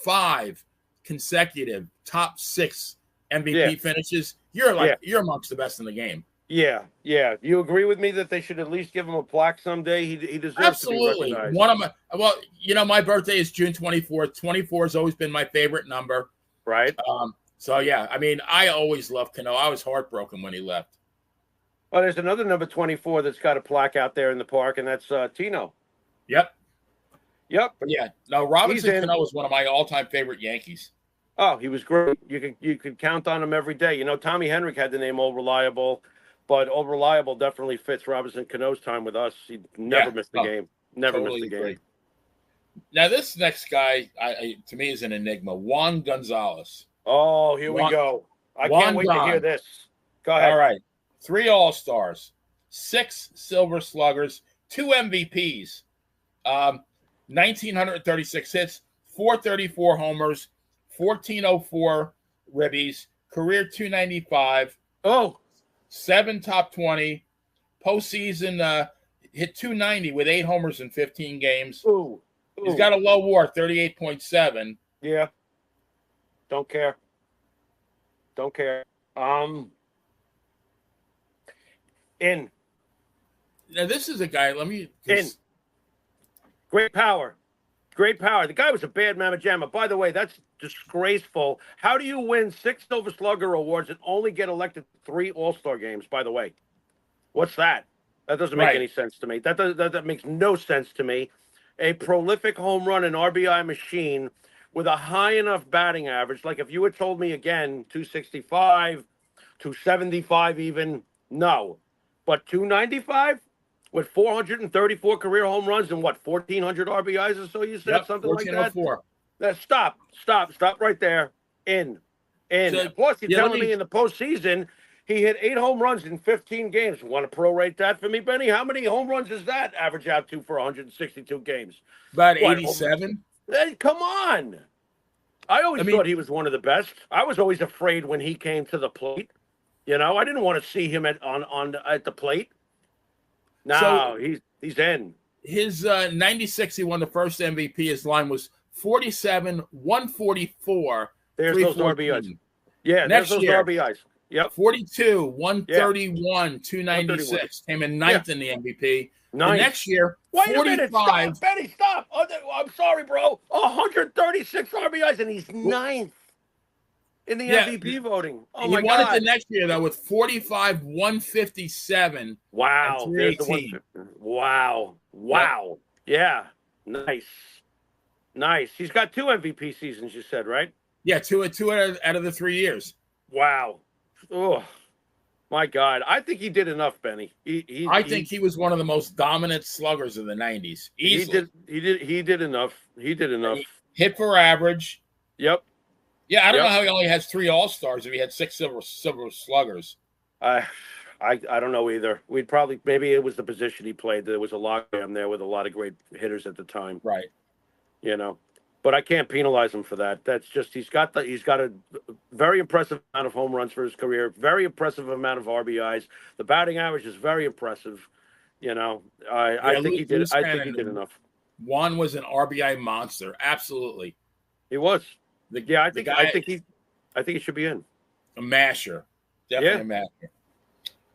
5 consecutive top 6 MVP finishes. You're amongst the best in the game. Yeah. You agree with me that they should at least give him a plaque someday? He deserves Absolutely. to be recognized. One of my you know, my birthday is June 24th. 24 has always been my favorite number. Right. So yeah, I mean, I always loved Cano. I was heartbroken when he left. Well, there's another number 24 that's got a plaque out there in the park, and that's Tino. Yep. But yeah. No, Robinson Cano was one of my all-time favorite Yankees. Oh, he was great. You could count on him every day. You know, Tommy Henrik had the name Old Reliable, but Old Reliable definitely fits Robinson Cano's time with us. He never missed the game. Never totally missed the game. Now, this next guy, to me, is an enigma. Juan Gonzalez. Oh, here we go. I can't wait to hear this. Go ahead. All right. 3 All-Stars, 6 Silver Sluggers, 2 MVPs, 1,936 hits, 434 homers, 1,404 ribbies, career 295. 7 top 20, postseason hit 290 with 8 homers in 15 games. He's got a low WAR, 38.7. Yeah. Don't care. In. Now, this is a guy, Great power. The guy was a bad mamma jamma. By the way, that's disgraceful. How do you win 6 Silver Slugger awards and only get elected 3 All-Star games, by the way? What's that? That doesn't make any sense to me. That makes no sense to me. A prolific home run and RBI machine with a high enough batting average. Like if you had told me again, 265, 275 even, no. what, 295 with 434 career home runs and what, 1,400 RBIs or so? You said something like that. 1404. Stop right there. In. So, plus, you're telling me in the postseason he hit 8 home runs in 15 games. Want to prorate that for me, Benny? How many home runs does that average out to for 162 games? About 87. Hey, come on. I thought he was one of the best. I was always afraid when he came to the plate. You know, I didn't want to see him at the plate. No, he's in. His 96, he won the first MVP. His line was 47, 144. There's those RBIs. Yeah, next there's those year, RBIs. Yep. 42, 131, 296. Came in ninth in the MVP. Nice. The next year, Wait 45. a minute, stop, Benny, stop. Oh, I'm sorry, bro. 136 RBIs, and he's ninth in the MVP voting. Oh, my God. He won it the next year, though, with 45, 157. Wow. There's the Wow. Yeah. Nice. He's got 2 MVP seasons, you said, right? Yeah, two out of the 3 years. Wow. Oh. My God, I think he did enough, Benny. I think he was one of the most dominant sluggers of the '90s. Easily. He did enough. He did enough. Hit for average. Yep. Yeah, I don't know how he only has 3 All-Stars if he had 6 silver sluggers. I don't know either. Maybe it was the position he played. There was a logjam there with a lot of great hitters at the time. Right. You know. But I can't penalize him for that. That's just he's got a very impressive amount of home runs for his career, very impressive amount of RBIs. The batting average is very impressive. You know, I think he did. I think he did enough. Juan was an RBI monster. Absolutely, he was. I think he should be in. A masher, definitely a masher.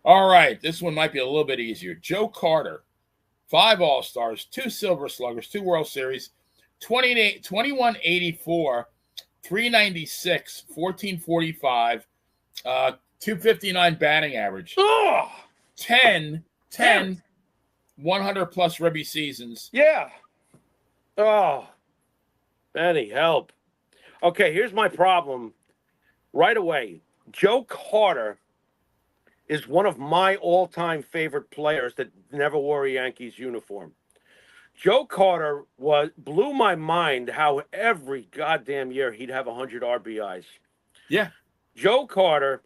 All right, this one might be a little bit easier. Joe Carter, 5 All-Stars, 2 Silver Sluggers, 2 World Series. 2184, 396, 1445, 259 batting average. Oh! 10 100 plus ribby seasons. Yeah. Oh. Benny, help. Okay, here's my problem. Right away, Joe Carter is one of my all-time favorite players that never wore a Yankees uniform. Joe Carter blew my mind how every goddamn year he'd have 100 RBIs. Yeah. Joe Carter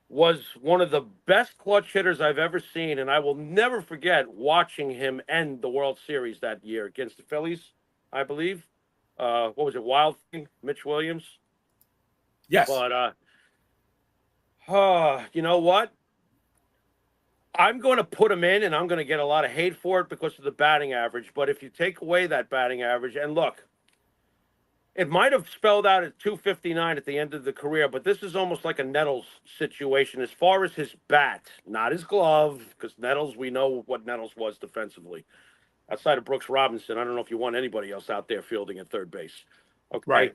was one of the best clutch hitters I've ever seen, and I will never forget watching him end the World Series that year against the Phillies, I believe. What was it, Wild Thing, Mitch Williams? Yes. But, you know what? I'm going to put him in, and I'm going to get a lot of hate for it because of the batting average. But if you take away that batting average, and look, it might have spelled out at 259 at the end of the career, but this is almost like a Nettles situation as far as his bat, not his glove, because Nettles, we know what Nettles was defensively. Outside of Brooks Robinson, I don't know if you want anybody else out there fielding at third base. Okay. Right.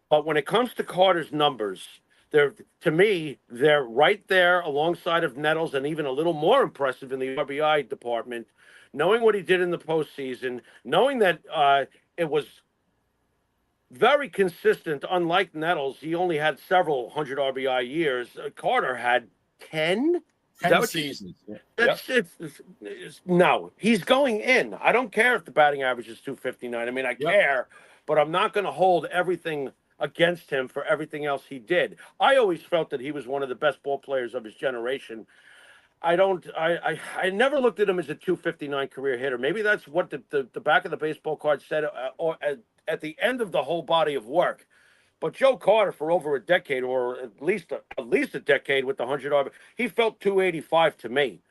But when it comes to Carter's numbers, to me, they're right there alongside of Nettles and even a little more impressive in the RBI department, knowing what he did in the postseason, knowing that it was very consistent. Unlike Nettles, he only had several 100 RBI years. Carter had 10? 10 seasons. No, he's going in. I don't care if the batting average is 259. I mean, I care, but I'm not going to hold everything against him for everything else he did. I always felt that he was one of the best ball players of his generation. I never looked at him as a 259 career hitter. Maybe that's what the back of the baseball card said or at the end of the whole body of work. But Joe Carter, for over a decade, or at least a decade with the 100 RBI, he felt 285 to me.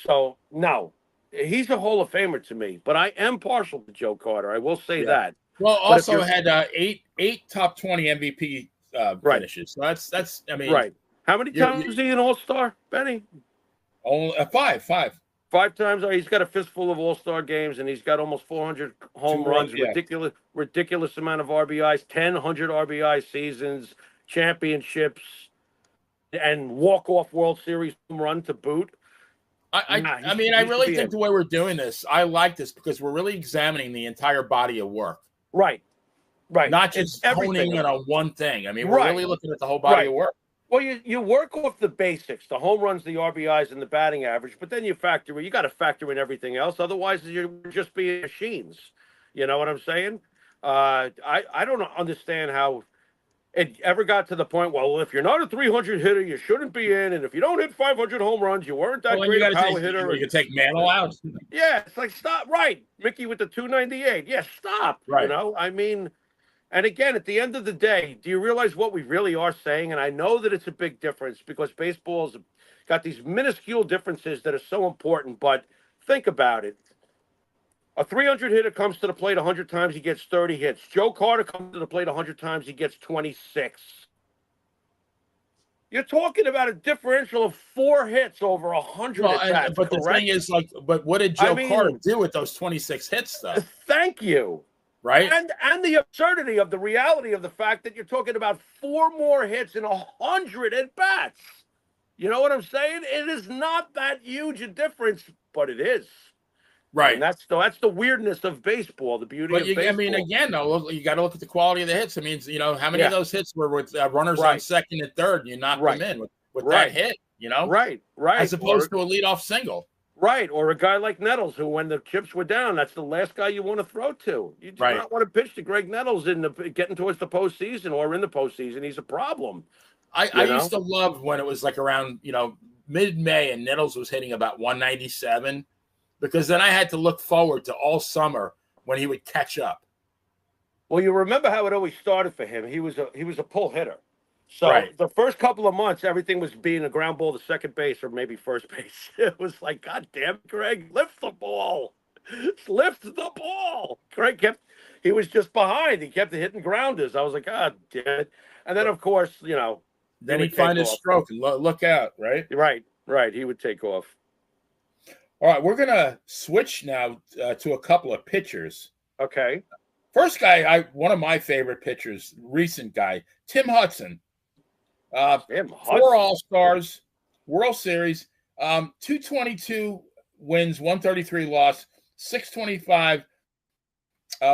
So, no, he's a Hall of Famer to me. But I am partial to Joe Carter. I will say that. Well, also had eight top 20 MVP finishes. So that's I mean, right. How many times was he an All-Star, Benny? Only five. 5 times. He's got a fistful of All-Star games, and he's got almost 400 home runs. Ridiculous amount of RBIs. 100 RBI seasons, championships, and walk-off World Series home run to boot. I mean, I really think the way we're doing this, I like this because we're really examining the entire body of work. Right. Not just honing in on one thing. I mean, we're really looking at the whole body of work. Well, you work off the basics, the home runs, the RBIs, and the batting average, but then you got to factor in everything else. Otherwise, you're just being machines. You know what I'm saying? I don't understand how it ever got to the point. Well, if you're not a 300 hitter, you shouldn't be in, and if you don't hit 500 home runs, you weren't that great a power hitter. You can take Mantle out. Yeah, it's like stop. Right, Mickey with the 298. Yeah, stop. Right. You know, I mean. And again, at the end of the day, do you realize what we really are saying? And I know that it's a big difference because baseball's got these minuscule differences that are so important. But think about it. A 300 hitter comes to the plate 100 times, he gets 30 hits. Joe Carter comes to the plate 100 times, he gets 26. You're talking about a differential of 4 hits over 100 at-bats, but correct? The thing is, but what did Joe Carter do with those 26 hits, though? Thank you. Right. And the absurdity of the reality of the fact that you're talking about 4 more hits in 100 at bats. You know what I'm saying? It is not that huge a difference, but it is. Right. And that's the weirdness of baseball, the beauty of baseball. I mean, again, though, you got to look at the quality of the hits. I mean, how many of those hits were with runners on second and third, and you knocked them in with that hit, Right. As opposed to a leadoff single. Right, or a guy like Nettles, who when the chips were down, that's the last guy you want to throw to. You do not want to pitch to Greg Nettles getting towards the postseason or in the postseason. He's a problem. I used to love when it was like around mid-May and Nettles was hitting about 197, because then I had to look forward to all summer when he would catch up. Well, you remember how it always started for him. He was a pull hitter. So the first couple of months, everything was being a ground ball to second base or maybe first base. It was like, God damn it, Greg, lift the ball. Lift the ball. Greg he was just behind. He kept hitting grounders. I was like, God damn it. And then, of course, then he'd find his stroke and look out, right? Right. He would take off. All right, we're going to switch now to a couple of pitchers. Okay. First guy, one of my favorite pitchers, recent guy, Tim Hudson. 4 All-Stars, World Series, 222 wins, 133 loss, 625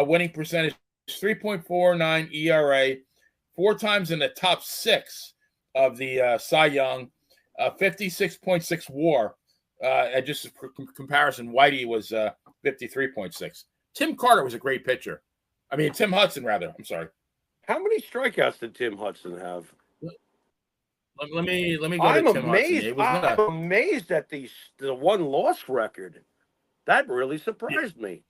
winning percentage, 3.49 ERA, 4 times in the top 6 of the Cy Young, 56.6 WAR. And just for comparison, Whitey was 53.6. Tim Hudson, rather. I'm sorry. How many strikeouts did Tim Hudson have? Let me go to Tim Hudson. I'm amazed at the 1-loss record. That really surprised me.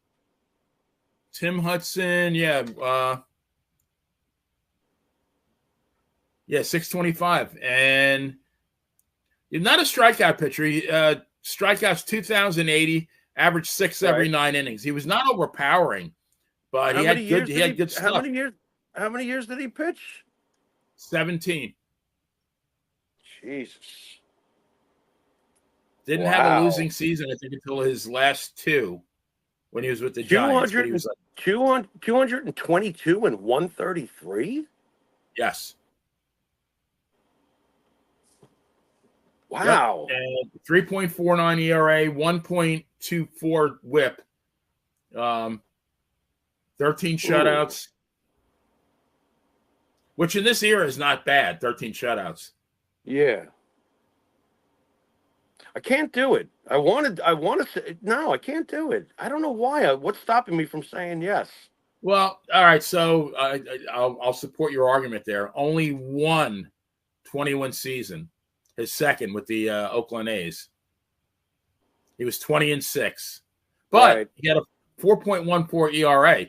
Tim Hudson, 625. And he's not a strikeout pitcher. He strikeouts 2,080, averaged 6 every 9 innings. He was not overpowering, but he had good stuff. How many years did he pitch? 17. Jesus. Didn't have a losing season, I think, until his last 2 when he was with the Giants. 222 and 133? Yes. Wow. Yep. And 3.49 ERA, 1.24 whip, 13 shutouts, which in this era is not bad, 13 shutouts. Yeah. I can't do it. I want to say, no, I can't do it. I don't know why. What's stopping me from saying yes? Well, all right. So I'll support your argument there. Only one 20-win season, his second with the Oakland A's. He was 20-6, but he had a 4.14 ERA.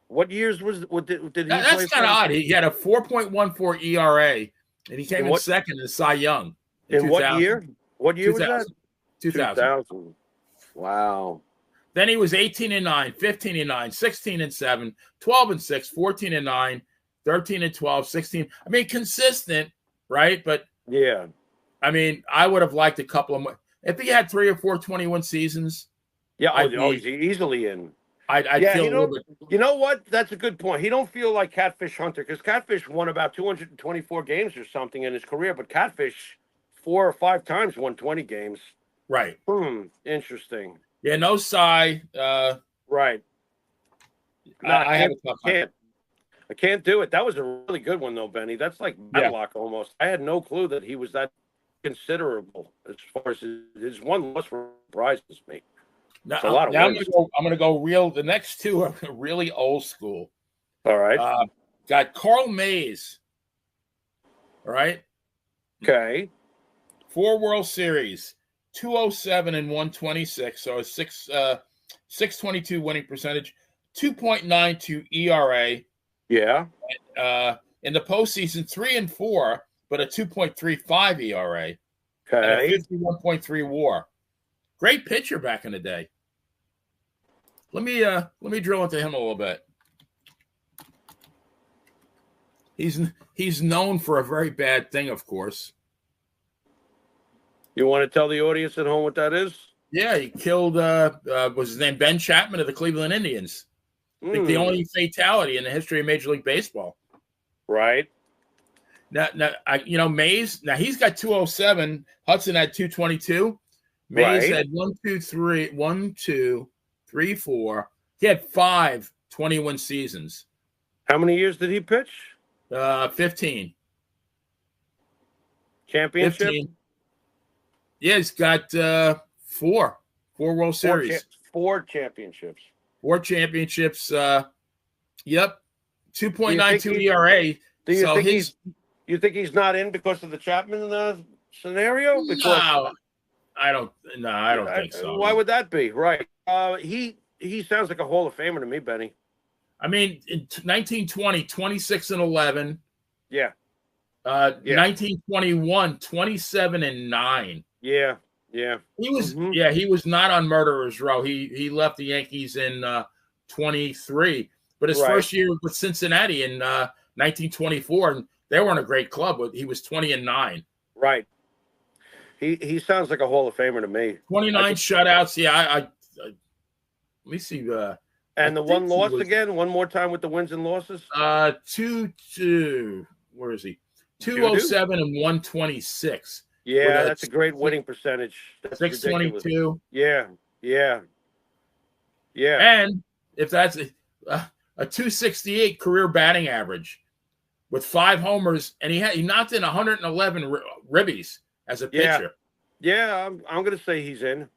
What years did he? That's kind of odd. He had a 4.14 ERA, and he came in second in the Cy Young. In what year? What year 2000. was that? 2000. Wow. Then he was 18-9, 15-9, 16-7, 12-6, 14-9, 13-12, 16. I mean, consistent, right? But yeah, I mean, I would have liked a couple of more. If he had 3 or 4 21 seasons, he's easily in. I'd feel a little bit. You know what? That's a good point. He don't feel like Catfish Hunter, because Catfish won about 224 games or something in his career, but Catfish 4 or 5 times won 20 games. Right. Interesting. Yeah, no Cy. Right. I have a tough time. I can't do it. That was a really good one, though, Benny. That's like Matlock almost. I had no clue that he was that considerable as far as his one loss surprises me. Now, I'm going to go real. The next two are really old school. All right. Got Carl Mays. All right. Okay. 4 World Series, 207 and 126. So a 622 winning percentage, 2.92 ERA. Yeah. In the postseason, 3-4, but a 2.35 ERA. Okay. And a 51.3 WAR. Great pitcher back in the day. Let me drill into him a little bit. He's known for a very bad thing, of course. You want to tell the audience at home what that is? Yeah, he killed was his name Ben Chapman of the Cleveland Indians. I think the only fatality in the history of Major League Baseball. Right. Now, Mays. Now he's got 207. Hudson had 222. Mays had 1, 2, 3, 4. He had 5 20-win seasons. How many years did he pitch? 15. Championship? 15. Yeah, he's got 4 World Series. 4 championships. 4 championships. Yep. 2.92 ERA. You think he's not in because of the Chapman scenario? No, I don't think so. Why would that be? Right. He sounds like a Hall of Famer to me, Benny. I mean, in 1920, 26 and 11. Yeah. 1921, 27 and 9. Yeah. He was he was not on murderer's row. He left the Yankees in 23, but his first year with Cincinnati in 1924, and they weren't a great club, but he was 20 and 9. Right. He sounds like a Hall of Famer to me. 29 shutouts. Yeah, I let me see. And the one loss again, one more time with the wins and losses. 2 where is he? 207 and 126. Yeah, that's a great winning percentage. That's 622. Yeah. And if that's a 268 career batting average with 5 homers, and he knocked in 111 ribbies as a pitcher. Yeah, I'm going to say he's in.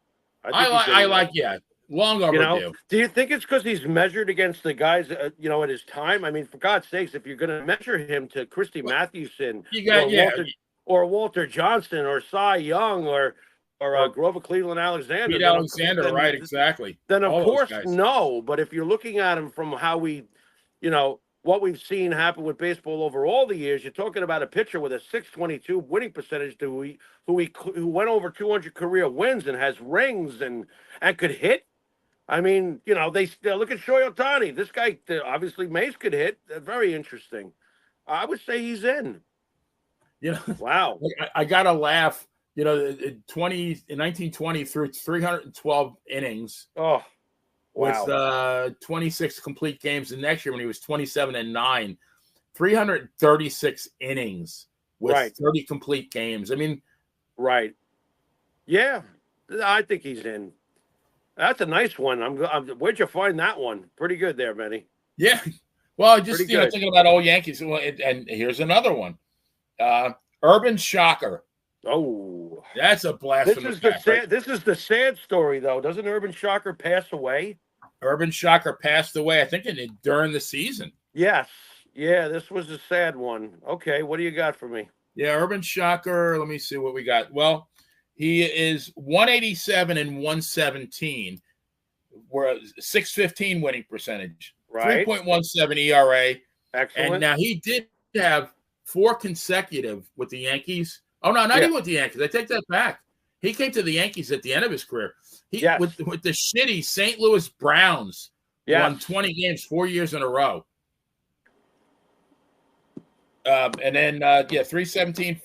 I like long overdue. Do you think it's because he's measured against the guys, at his time? I mean, for God's sakes, if you're going to measure him to Christy Mathewson, or Walter Johnson, or Cy Young, or Grover Cleveland Alexander, Pete Alexander, right? Exactly. Then of course no. But if you're looking at him from how we, what we've seen happen with baseball over all the years, you're talking about a pitcher with a 622 winning percentage who went over 200 career wins and has rings and could hit. I mean, they look at Shohei Ohtani. This guy, obviously, Mays could hit. Very interesting. I would say he's in. Wow. I got to laugh. In 1920 through 312 innings. Oh, wow. With 26 complete games. And next year, when he was 27 and 9, 336 innings with 30 complete games. I mean, right. Yeah, I think he's in. That's a nice one. Where'd you find that one? Pretty good there, Benny. Yeah. Well, just thinking about old Yankees. And here's another one. Urban Shocker. Oh, that's a blasphemous. This is the sad story, though. Doesn't Urban Shocker pass away? Urban Shocker passed away, I think, during the season. Yes. Yeah, this was a sad one. Okay, what do you got for me? Yeah, Urban Shocker. Let me see what we got. Well, he is 187 and 117. We're a 615 winning percentage. Right. 3.17 ERA. Excellent. And now he did have 4 consecutive with the Yankees. Oh, no, not even with the Yankees. I take that back. He came to the Yankees at the end of his career. With the shitty St. Louis Browns, won 20 games 4 years in a row. And then, 317,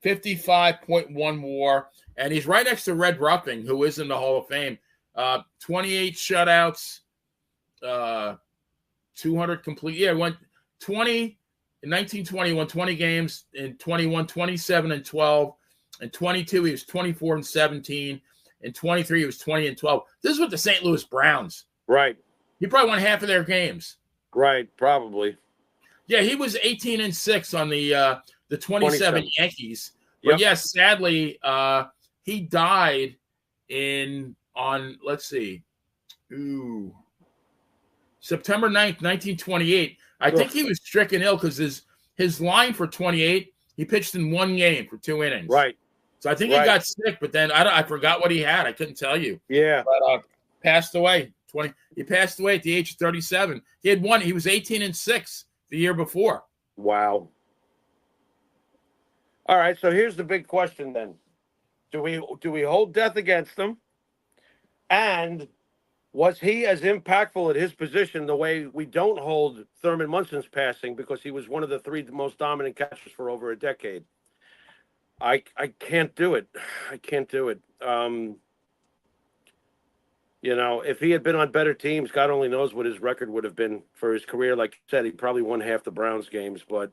55.1 WAR. And he's right next to Red Ruffing, who is in the Hall of Fame. 28 shutouts, 200 complete. Yeah, went 20 in 1920, won 20 games. In 21, 27 and 12. In 22, he was 24 and 17. In 23, he was 20 and 12. This is with the St. Louis Browns. Right. He probably won half of their games. Right, probably. Yeah, he was 18-6 on the 27 27. Yankees. But Yep. yes, sadly, he died on let's see, September 9th, 1928. I think he was stricken ill because his line for 28, he pitched in one game for 2 innings. Right. So I think he got sick, but then I forgot what he had. I couldn't tell you. Yeah. But passed away. He passed away at the age of 37. He was 18-6 the year before. Wow. All right, so here's the big question then. Do we hold death against him? And was he as impactful at his position the way we don't hold Thurman Munson's passing because he was one of the 3 most dominant catchers for over a decade? I can't do it. I can't do it. If he had been on better teams, God only knows what his record would have been for his career. Like you said, he probably won half the Browns games, but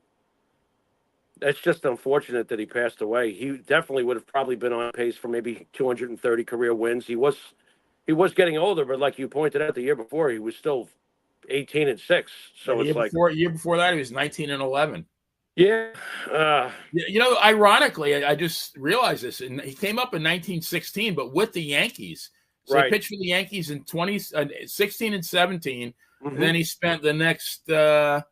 it's just unfortunate that he passed away. He definitely would have probably been on pace for maybe 230 career wins. He was getting older, but like you pointed out, the year before he was still 18-6. So year before that he was 19-11. Yeah. Ironically, I just realized this, and he came up in 1916, but with the Yankees. So he pitched for the Yankees in 16 and 17, and then he spent the next 7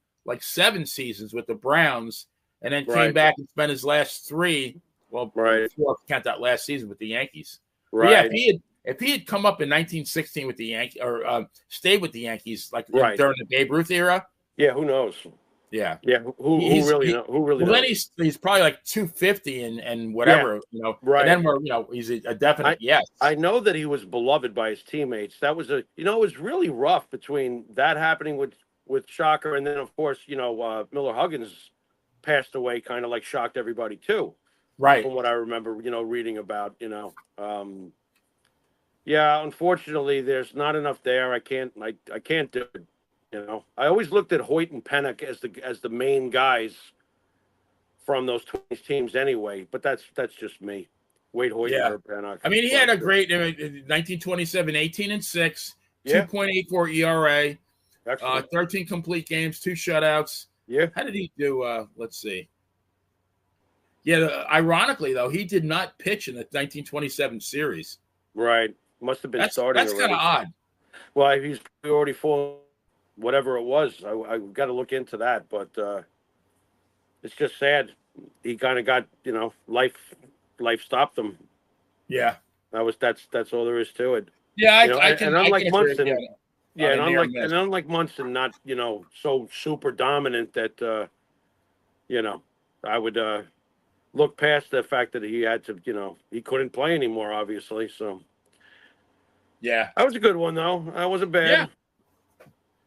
seasons with the Browns, and then came back and spent his last 3. Well, before count that last season with the Yankees. Right. But yeah, if he had come up in 1916 with the Yankees, or stayed with the Yankees during the Babe Ruth era, yeah, who knows? Yeah. Who really knows? Well, then he's probably like 250 and whatever, Right. And then he's a definite yes. I know that he was beloved by his teammates. That was it was really rough between that happening with Shocker, and then of course Miller Huggins passed away, kind of like shocked everybody too. Right. From what I remember, reading about, yeah, unfortunately, there's not enough there. I can't do it. I always looked at Hoyt and Pennock as the main guys from those 20s teams anyway, but that's just me. Wade Hoyt and Herb Pennock. I mean, he had a great 1927, 18-6, 2.84 ERA, 13 complete games, 2 shutouts. Yeah. How did he do? Let's see. Yeah, ironically though, he did not pitch in the 1927 series. Right. Must have been starting. That's kind of odd. Well, he's already full. Whatever it was, I got to look into that, but it's just sad. He kind of got, life stopped him. Yeah, that's all there is to it. Yeah, I can. And unlike Munson, and unlike Munson, not so super dominant that I would look past the fact that he had to he couldn't play anymore, obviously. So yeah, that was a good one though. That wasn't bad. Yeah.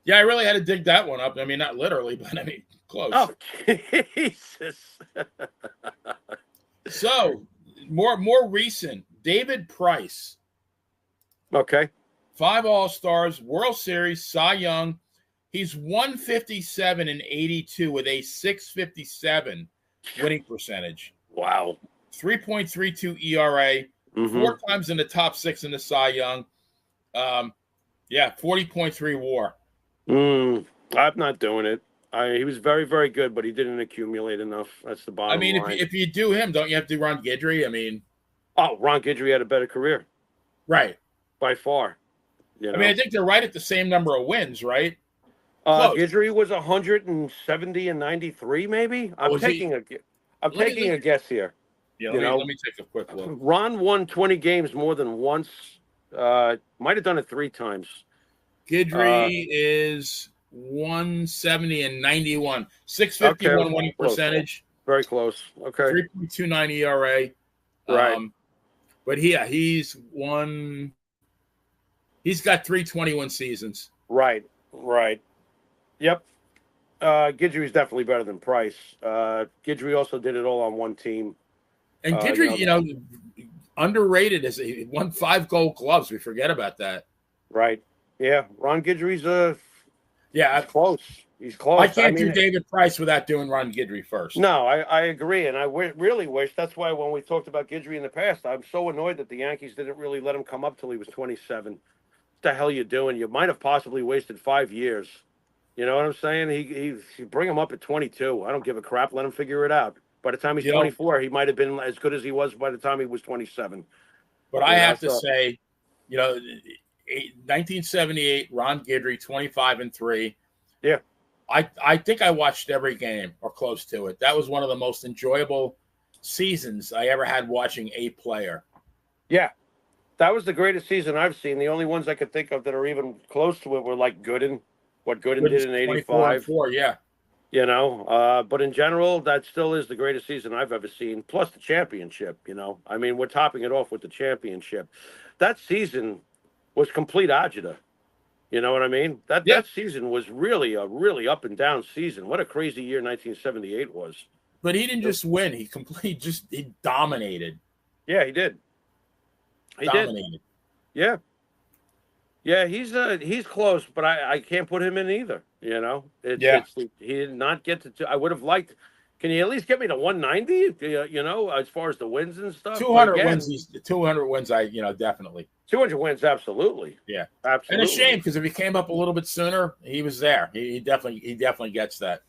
Yeah, I really had to dig that one up. I mean, not literally, but I mean, close. Oh, Jesus. So, more recent, David Price. Okay. 5 All-Stars, World Series, Cy Young. He's 157 and 82 with a 657 winning percentage. Wow. 3.32 ERA, 4 times in the top 6 in the Cy Young. 40.3 WAR. I'm not doing it. He was very, very good, but he didn't accumulate enough. That's the bottom line. I mean, if you do him, don't you have to do Ron Guidry? I mean, Ron Guidry had a better career, right? By far. I mean, I think they're right at the same number of wins, right? Guidry was 170 and 93, maybe. I'm taking a guess here. Yeah, let me take a quick look. Ron won 20 games more than once. Might have done it 3 times. Guidry is 170 and 91, 651 winning percentage. Very close. Okay. 3.29 ERA. Right. But he's got 321 seasons. Right. Yep. Guidry's definitely better than Price. Guidry also did it all on one team. And Guidry, underrated as he won 5 Gold Gloves. We forget about that. Right. Yeah. Ron Guidry's close. He's close. I can't do David Price without doing Ron Guidry first. No, I agree. And I really wish, that's why when we talked about Guidry in the past, I'm so annoyed that the Yankees didn't really let him come up till he was 27. What the hell you doing? You might have possibly wasted 5 years. You know what I'm saying? He bring him up at 22. I don't give a crap. Let him figure it out. By the time he's You know, 24, he might have been as good as he was by the time he was 27. but I have to say, 1978, Ron Guidry, 25-3. Yeah. I think I watched every game or close to it. That was one of the most enjoyable seasons I ever had watching a player. Yeah. That was the greatest season I've seen. The only ones I could think of that are even close to it were like Gooden, what Gooden did in 85. 24-4, yeah. But in general, that still is the greatest season I've ever seen, plus the championship, I mean, we're topping it off with the championship. That season was complete agita. You know what I mean? That season was really a really up and down season. What a crazy year 1978 was. But he didn't just win. He dominated. Yeah, he did. He did. Yeah. Yeah, he's close, but I can't put him in either. He did not get to. I would have liked. Can you at least get me to 190? As far as the wins and stuff. 200 wins. 200 wins. Definitely. 200 wins, absolutely. Yeah, absolutely. And a shame because if he came up a little bit sooner, he was there. He definitely gets that.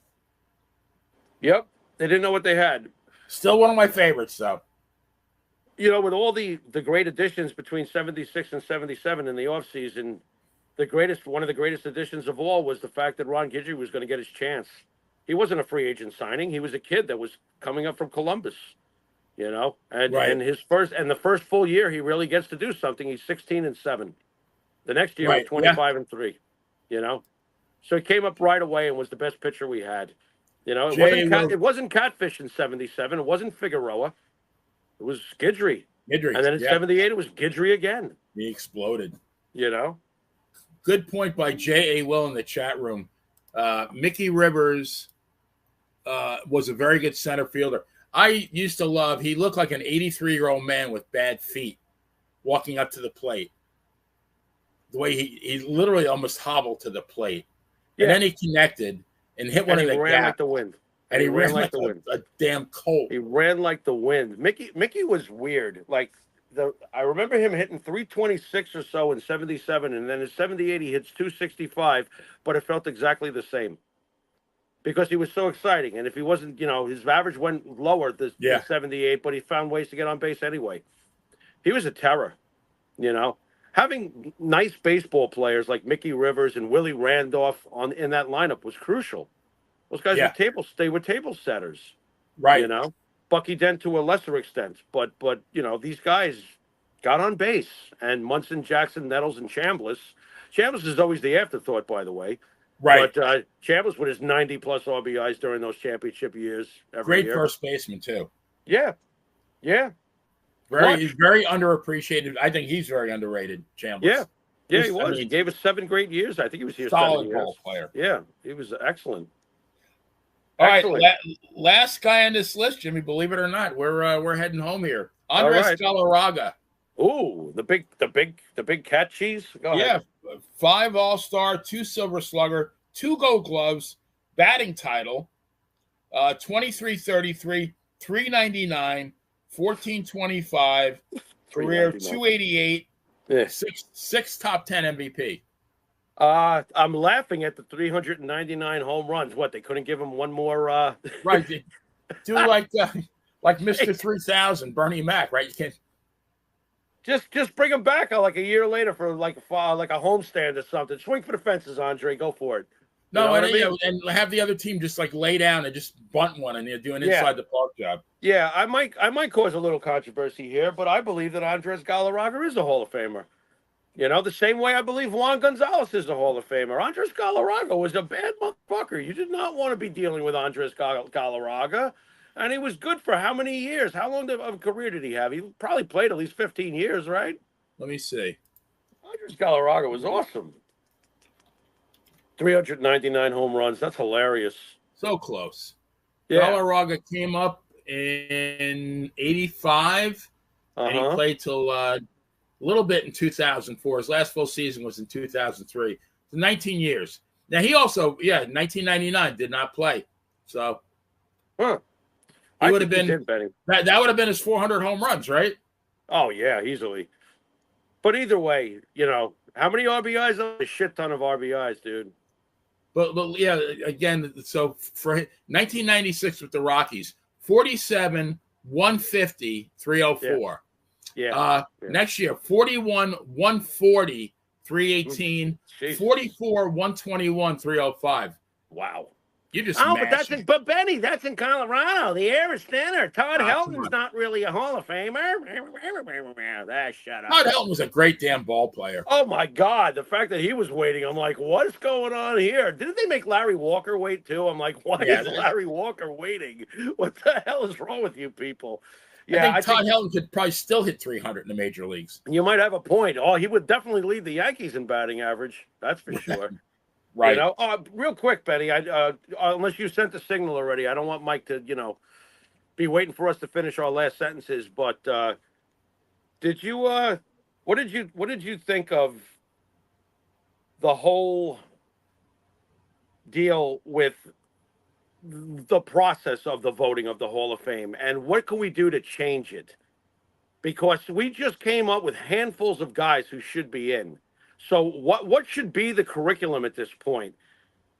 Yep, they didn't know what they had. Still one of my favorites, though. With all the great additions between 76 and 77 in the offseason, one of the greatest additions of all was the fact that Ron Guidry was going to get his chance. He wasn't a free agent signing. He was a kid that was coming up from Columbus, and the first full year he really gets to do something. He's 16-7. The next year was 25-3, So he came up right away and was the best pitcher we had. It wasn't Catfish in 77. It wasn't Figueroa. It was Guidry. And then in 78, it was Guidry again. He exploded. Good point by J.A. Will in the chat room. Mickey Rivers was a very good center fielder. I used to love, he looked like an 83-year-old man with bad feet walking up to the plate. The way he literally almost hobbled to the plate. Yeah. And then he connected and hit one of the gaps. He ran like the wind. And he ran like the wind. A damn colt. He ran like the wind. Mickey was weird. I remember him hitting 326 or so in 77, and then in 78 he hits 265, but it felt exactly the same. Because he was so exciting. And if he wasn't, his average went lower than 78, but he found ways to get on base anyway. He was a terror, Having nice baseball players like Mickey Rivers and Willie Randolph in that lineup was crucial. Those guys were table setters. Right. Bucky Dent to a lesser extent. But these guys got on base. And Munson, Jackson, Nettles, and Chambliss. Chambliss is always the afterthought, by the way. Right. But Chambliss with his 90-plus RBIs during those championship years. Great first baseman, too. Yeah. Yeah. He's very underappreciated. I think he's very underrated, Chambliss. Yeah. Yeah, he was. He gave us 7 great years. I think he was here 7 years. Ball player. Yeah, he was excellent. All right, last guy on this list, Jimmy. Believe it or not, we're heading home here. Andres Galarraga. Ooh, the big cat cheese. Go ahead. 5 All-Star, 2 Silver Slugger, 2 Gold Gloves, batting title, 23-33, 399, 1425, career 288, 6 top 10 MVP. I'm laughing at the 399 home runs. What, they couldn't give him one more? Right. Do like Mr. 3000, Bernie Mac, right? You can't. Just bring him back like a year later for like a homestand or something. Swing for the fences, Andre. Go for it. No, and have the other team just like lay down and just bunt one and they're doing inside the park job. Yeah, I might cause a little controversy here, but I believe that Andres Galarraga is a Hall of Famer. The same way I believe Juan Gonzalez is a Hall of Famer. Andres Galarraga was a bad motherfucker. You did not want to be dealing with Andres Galarraga. And he was good for how many years? How long of a career did he have? He probably played at least 15 years, right? Let me see. Andres Galarraga was awesome. 399 home runs. That's hilarious. So close. Yeah. Galarraga came up in 85, and he played till a little bit in 2004. His last full season was in 2003. 19 years. Now, he also, 1999 did not play. So, he would have been that would have been his 400 home runs, right? Oh yeah, easily. But either way, how many RBIs? A shit ton of RBIs, dude. But yeah, again, so for 1996 with the Rockies, 47, 150, 304. Yeah. Next year, 41, 140, 318, 44, 121, 305. Wow. You just but Benny, that's in Colorado. The air is thinner. Todd Helton's not really a Hall of Famer. Shut up. Todd Helton was a great damn ball player. Oh my God. The fact that he was waiting, I'm like, what's going on here? Didn't they make Larry Walker wait too? I'm like, why is Larry Walker waiting? What the hell is wrong with you people? Yeah, I think Todd Helton could probably still hit 300 in the major leagues. You might have a point. Oh, he would definitely lead the Yankees in batting average. That's for sure. Right. You know, real quick, Benny, unless you sent the signal already, I don't want Mike to, be waiting for us to finish our last sentences. But what did you think of the whole deal with the process of the voting of the Hall of Fame, and what can we do to change it? Because we just came up with handfuls of guys who should be in. So what should be the curriculum at this point?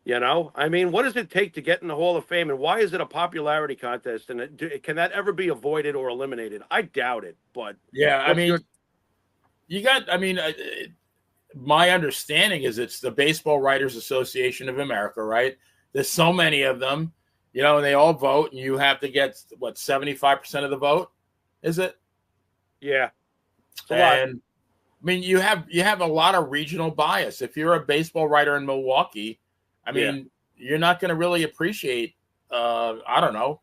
I mean, what does it take to get in the Hall of Fame, and why is it a popularity contest? And can that ever be avoided or eliminated? I doubt it, but yeah, I mean, my understanding is it's the Baseball Writers Association of America, right? There's so many of them, and they all vote, and you have to get 75% of the vote, is it? Yeah. And I mean, you have a lot of regional bias. If you're a baseball writer in Milwaukee, I mean, you're not going to really appreciate, I don't know,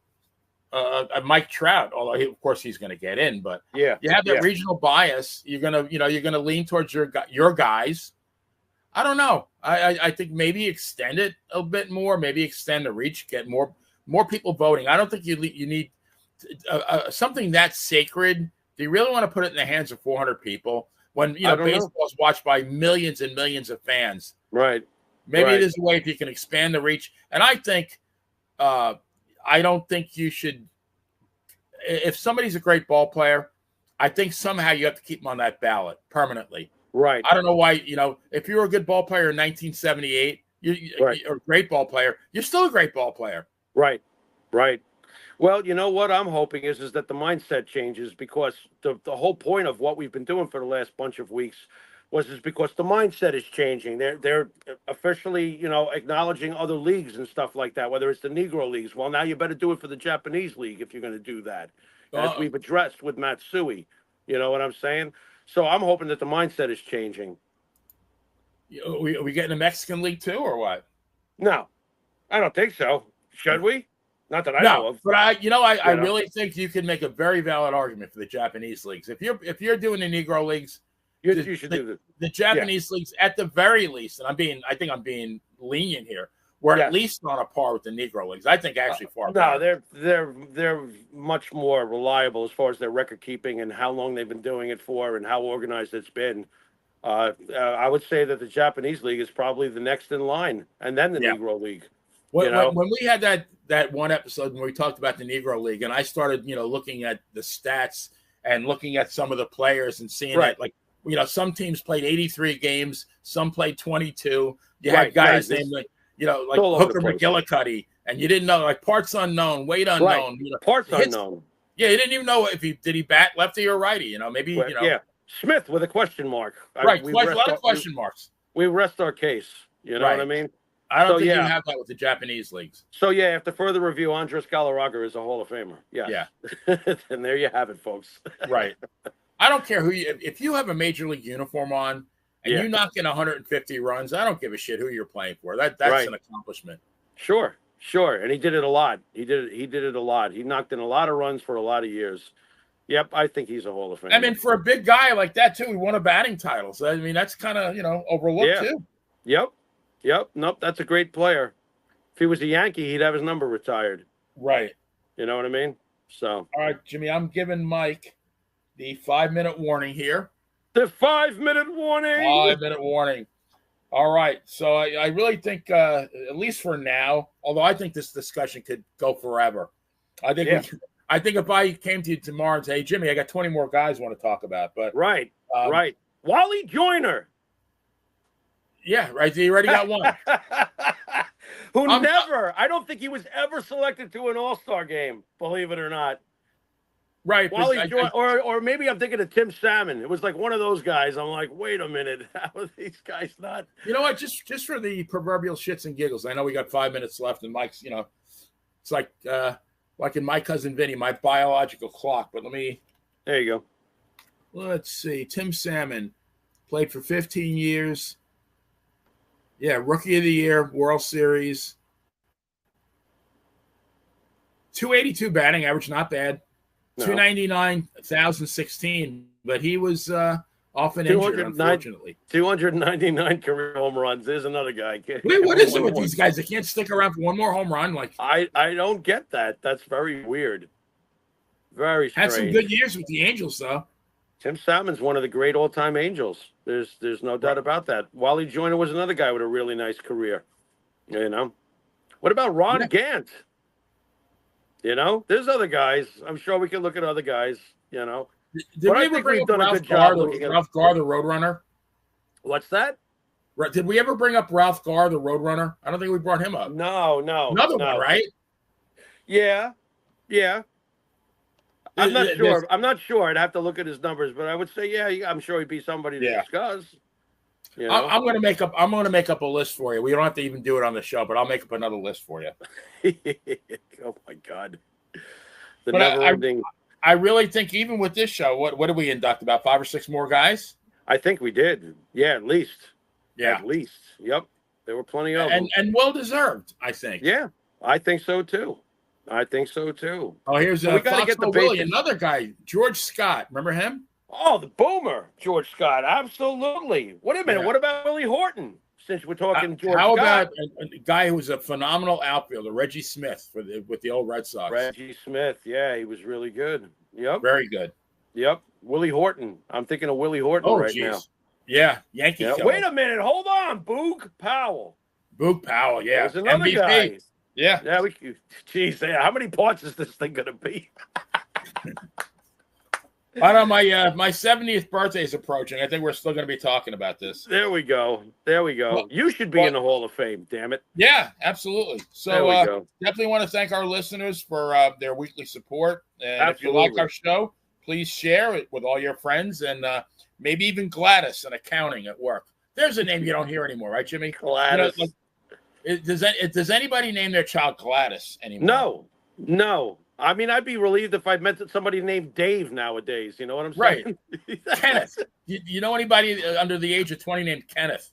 Mike Trout. Although of course he's going to get in, but you have that regional bias. You're gonna lean towards your guys. I don't know. I think maybe extend it a bit more. Maybe extend the reach, get more people voting. I don't think you need something that sacred. Do you really want to put it in the hands of 400 people when baseball is watched by millions and millions of fans? Right. Maybe it is a way if you can expand the reach. And I think, I don't think you should. If somebody's a great ball player, I think somehow you have to keep them on that ballot permanently. Right. I don't know why. If you were a good ball player in 1978, you're a great ball player. You're still a great ball player. Right. Right. Well, what I'm hoping is that the mindset changes, because the whole point of what we've been doing for the last bunch of weeks is because the mindset is changing. They're officially, acknowledging other leagues and stuff like that, whether it's the Negro leagues. Well, now you better do it for the Japanese league if you're going to do that, as we've addressed with Matsui. You know what I'm saying? So I'm hoping that the mindset is changing. Are we getting a Mexican league too, or what? No, I don't think so. Should we? Not that I know of. But I really think you can make a very valid argument for the Japanese leagues. If you're doing the Negro leagues, you should do the Japanese leagues at the very least. And I think I'm being lenient here. We're at least on a par with the Negro leagues. I think actually far better. No, they're much more reliable as far as their record keeping and how long they've been doing it for and how organized it's been. I would say that the Japanese league is probably the next in line, and then the Negro league. When we had that one episode when we talked about the Negro league, and I started looking at the stats and looking at some of the players and seeing that some teams played 83 games, some played 22. You had guys named like Hooker McGillicuddy, and you didn't know, like, parts unknown, weight unknown, parts unknown. Yeah, you didn't even know if did he bat lefty or righty. Maybe Smith with a question mark. Right, a lot of question marks. We rest our case. You know what I mean? I don't think you have that with the Japanese leagues. So after further review, Andres Galarraga is a Hall of Famer. Yes. Yeah. And there you have it, folks. Right. I don't care if you have a major league uniform on and you knock in 150 runs, I don't give a shit who you're playing for. That's an accomplishment. Sure. And he did it a lot. He did it a lot. He knocked in a lot of runs for a lot of years. Yep, I think he's a Hall of Famer. I mean, for a big guy like that too, he won a batting title. So I mean, that's kind of overlooked too. Yep. Nope, that's a great player. If he was a Yankee, he'd have his number retired. Right. You know what I mean? So. All right, Jimmy, I'm giving Mike the 5-minute warning here. The 5-minute warning. 5-minute warning. All right. So I really think, at least for now, although I think this discussion could go forever. I think if I came to you tomorrow and say, hey, Jimmy, I got 20 more guys I want to talk about. But right. Wally Joyner. Yeah, right. He already got one. I don't think he was ever selected to an All-Star game, believe it or not. Right. Or maybe I'm thinking of Tim Salmon. It was like one of those guys. I'm like, wait a minute. How are these guys not? You know what? Just for the proverbial shits and giggles. I know we got 5 minutes left, and Mike's, it's like in My Cousin Vinny, my biological clock. But there you go. Let's see. Tim Salmon played for 15 years. Yeah, Rookie of the Year, World Series. 282 batting average, not bad. No. 299, 1,016, but he was often injured, unfortunately. 299 career home runs. There's another guy. Wait, what is it with these guys? They can't stick around for one more home run. I don't get that. That's very weird. Very strange. Had some good years with the Angels, though. Tim Salmon's one of the great all-time Angels. There's no doubt about that. Wally Joyner was another guy with a really nice career. What about Ron Gant? There's other guys. I'm sure we can look at other guys. Did we ever bring up Ralph Garr, the Roadrunner? What's that? Did we ever bring up Ralph Garr, the Roadrunner? I don't think we brought him up. No. Another one, right? Yeah. I'm not sure. I'm not sure. I'd have to look at his numbers, but I would say, yeah, I'm sure he'd be somebody to discuss. I'm going to make up a list for you. We don't have to even do it on the show, but I'll make up another list for you. Oh my God. Never-ending. I really think even with this show, what did we induct? About 5 or 6 more guys? I think we did. Yeah, at least. Yeah. At least. Yep. There were plenty of them. And well deserved, I think. Yeah, I think so too. Oh, here's we got to get the Willie, another guy, George Scott. Remember him? Oh, the boomer, George Scott. Absolutely. Wait a minute. Yeah. What about Willie Horton? Since we're talking George Scott. How about a guy who was a phenomenal outfielder, Reggie Smith, with the old Red Sox? Reggie Smith. Yeah, he was really good. Yep. Very good. Yep. Willie Horton. I'm thinking of Willie Horton now. Yeah, Yankee. Yeah. Wait a minute. Hold on. Boog Powell. Yeah. There's another MVP. Guy. Yeah. Geez, how many parts is this thing going to be? I know my 70th birthday is approaching. I think we're still going to be talking about this. There we go. Well, you should be in the Hall of Fame, damn it. Yeah, absolutely. So definitely want to thank our listeners for their weekly support. And If you like our show, please share it with all your friends and maybe even Gladys in accounting at work. There's a name you don't hear anymore, right, Jimmy? Gladys. Does anybody name their child Gladys anymore? No. I mean, I'd be relieved if I met somebody named Dave nowadays. You know what I'm saying? Right. Kenneth. You know anybody under the age of 20 named Kenneth?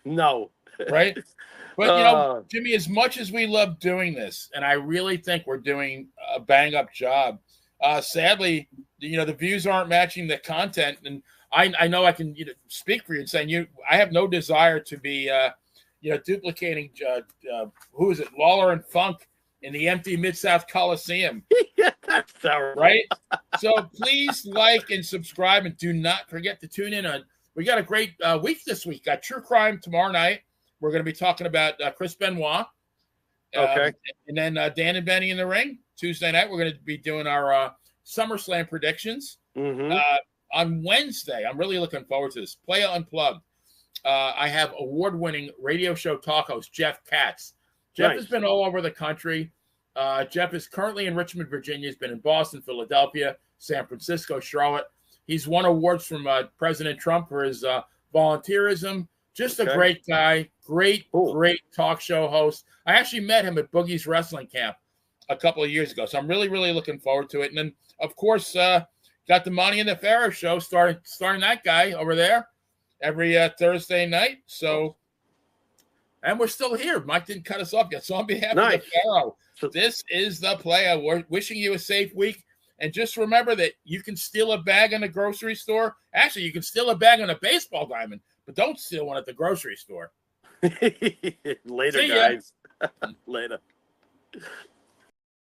No. Right? But, Jimmy, as much as we love doing this, and I really think we're doing a bang-up job, sadly, the views aren't matching the content. And I know I can speak for you and saying I have no desire to be duplicating who is it, Lawler and Funk in the empty Mid-South Coliseum. Yeah, that's terrible. Right? So please like and subscribe, and do not forget to tune in on. We got a great week this week. Got True Crime tomorrow night. We're going to be talking about Chris Benoit. Okay. And then Dan and Benny in the Ring. Tuesday night, we're going to be doing our SummerSlam predictions. Mm-hmm. On Wednesday, I'm really looking forward to this. Playa Unplugged. I have award-winning radio show talk host Jeff Katz. Jeff has been all over the country. Jeff is currently in Richmond, Virginia. He's been in Boston, Philadelphia, San Francisco, Charlotte. He's won awards from President Trump for his volunteerism. Just a great guy, great talk show host. I actually met him at Boogie's Wrestling Camp a couple of years ago, so I'm really, really looking forward to it. And then, of course, got the Monty and the Pharaoh show starting that guy over there every Thursday night. So, and we're still here. Mike didn't cut us off yet. So on behalf of the Pharaoh, this is the Playa. We're wishing you a safe week. And just remember that you can steal a bag in a grocery store. Actually, you can steal a bag on a baseball diamond, but don't steal one at the grocery store. Later, guys. Later.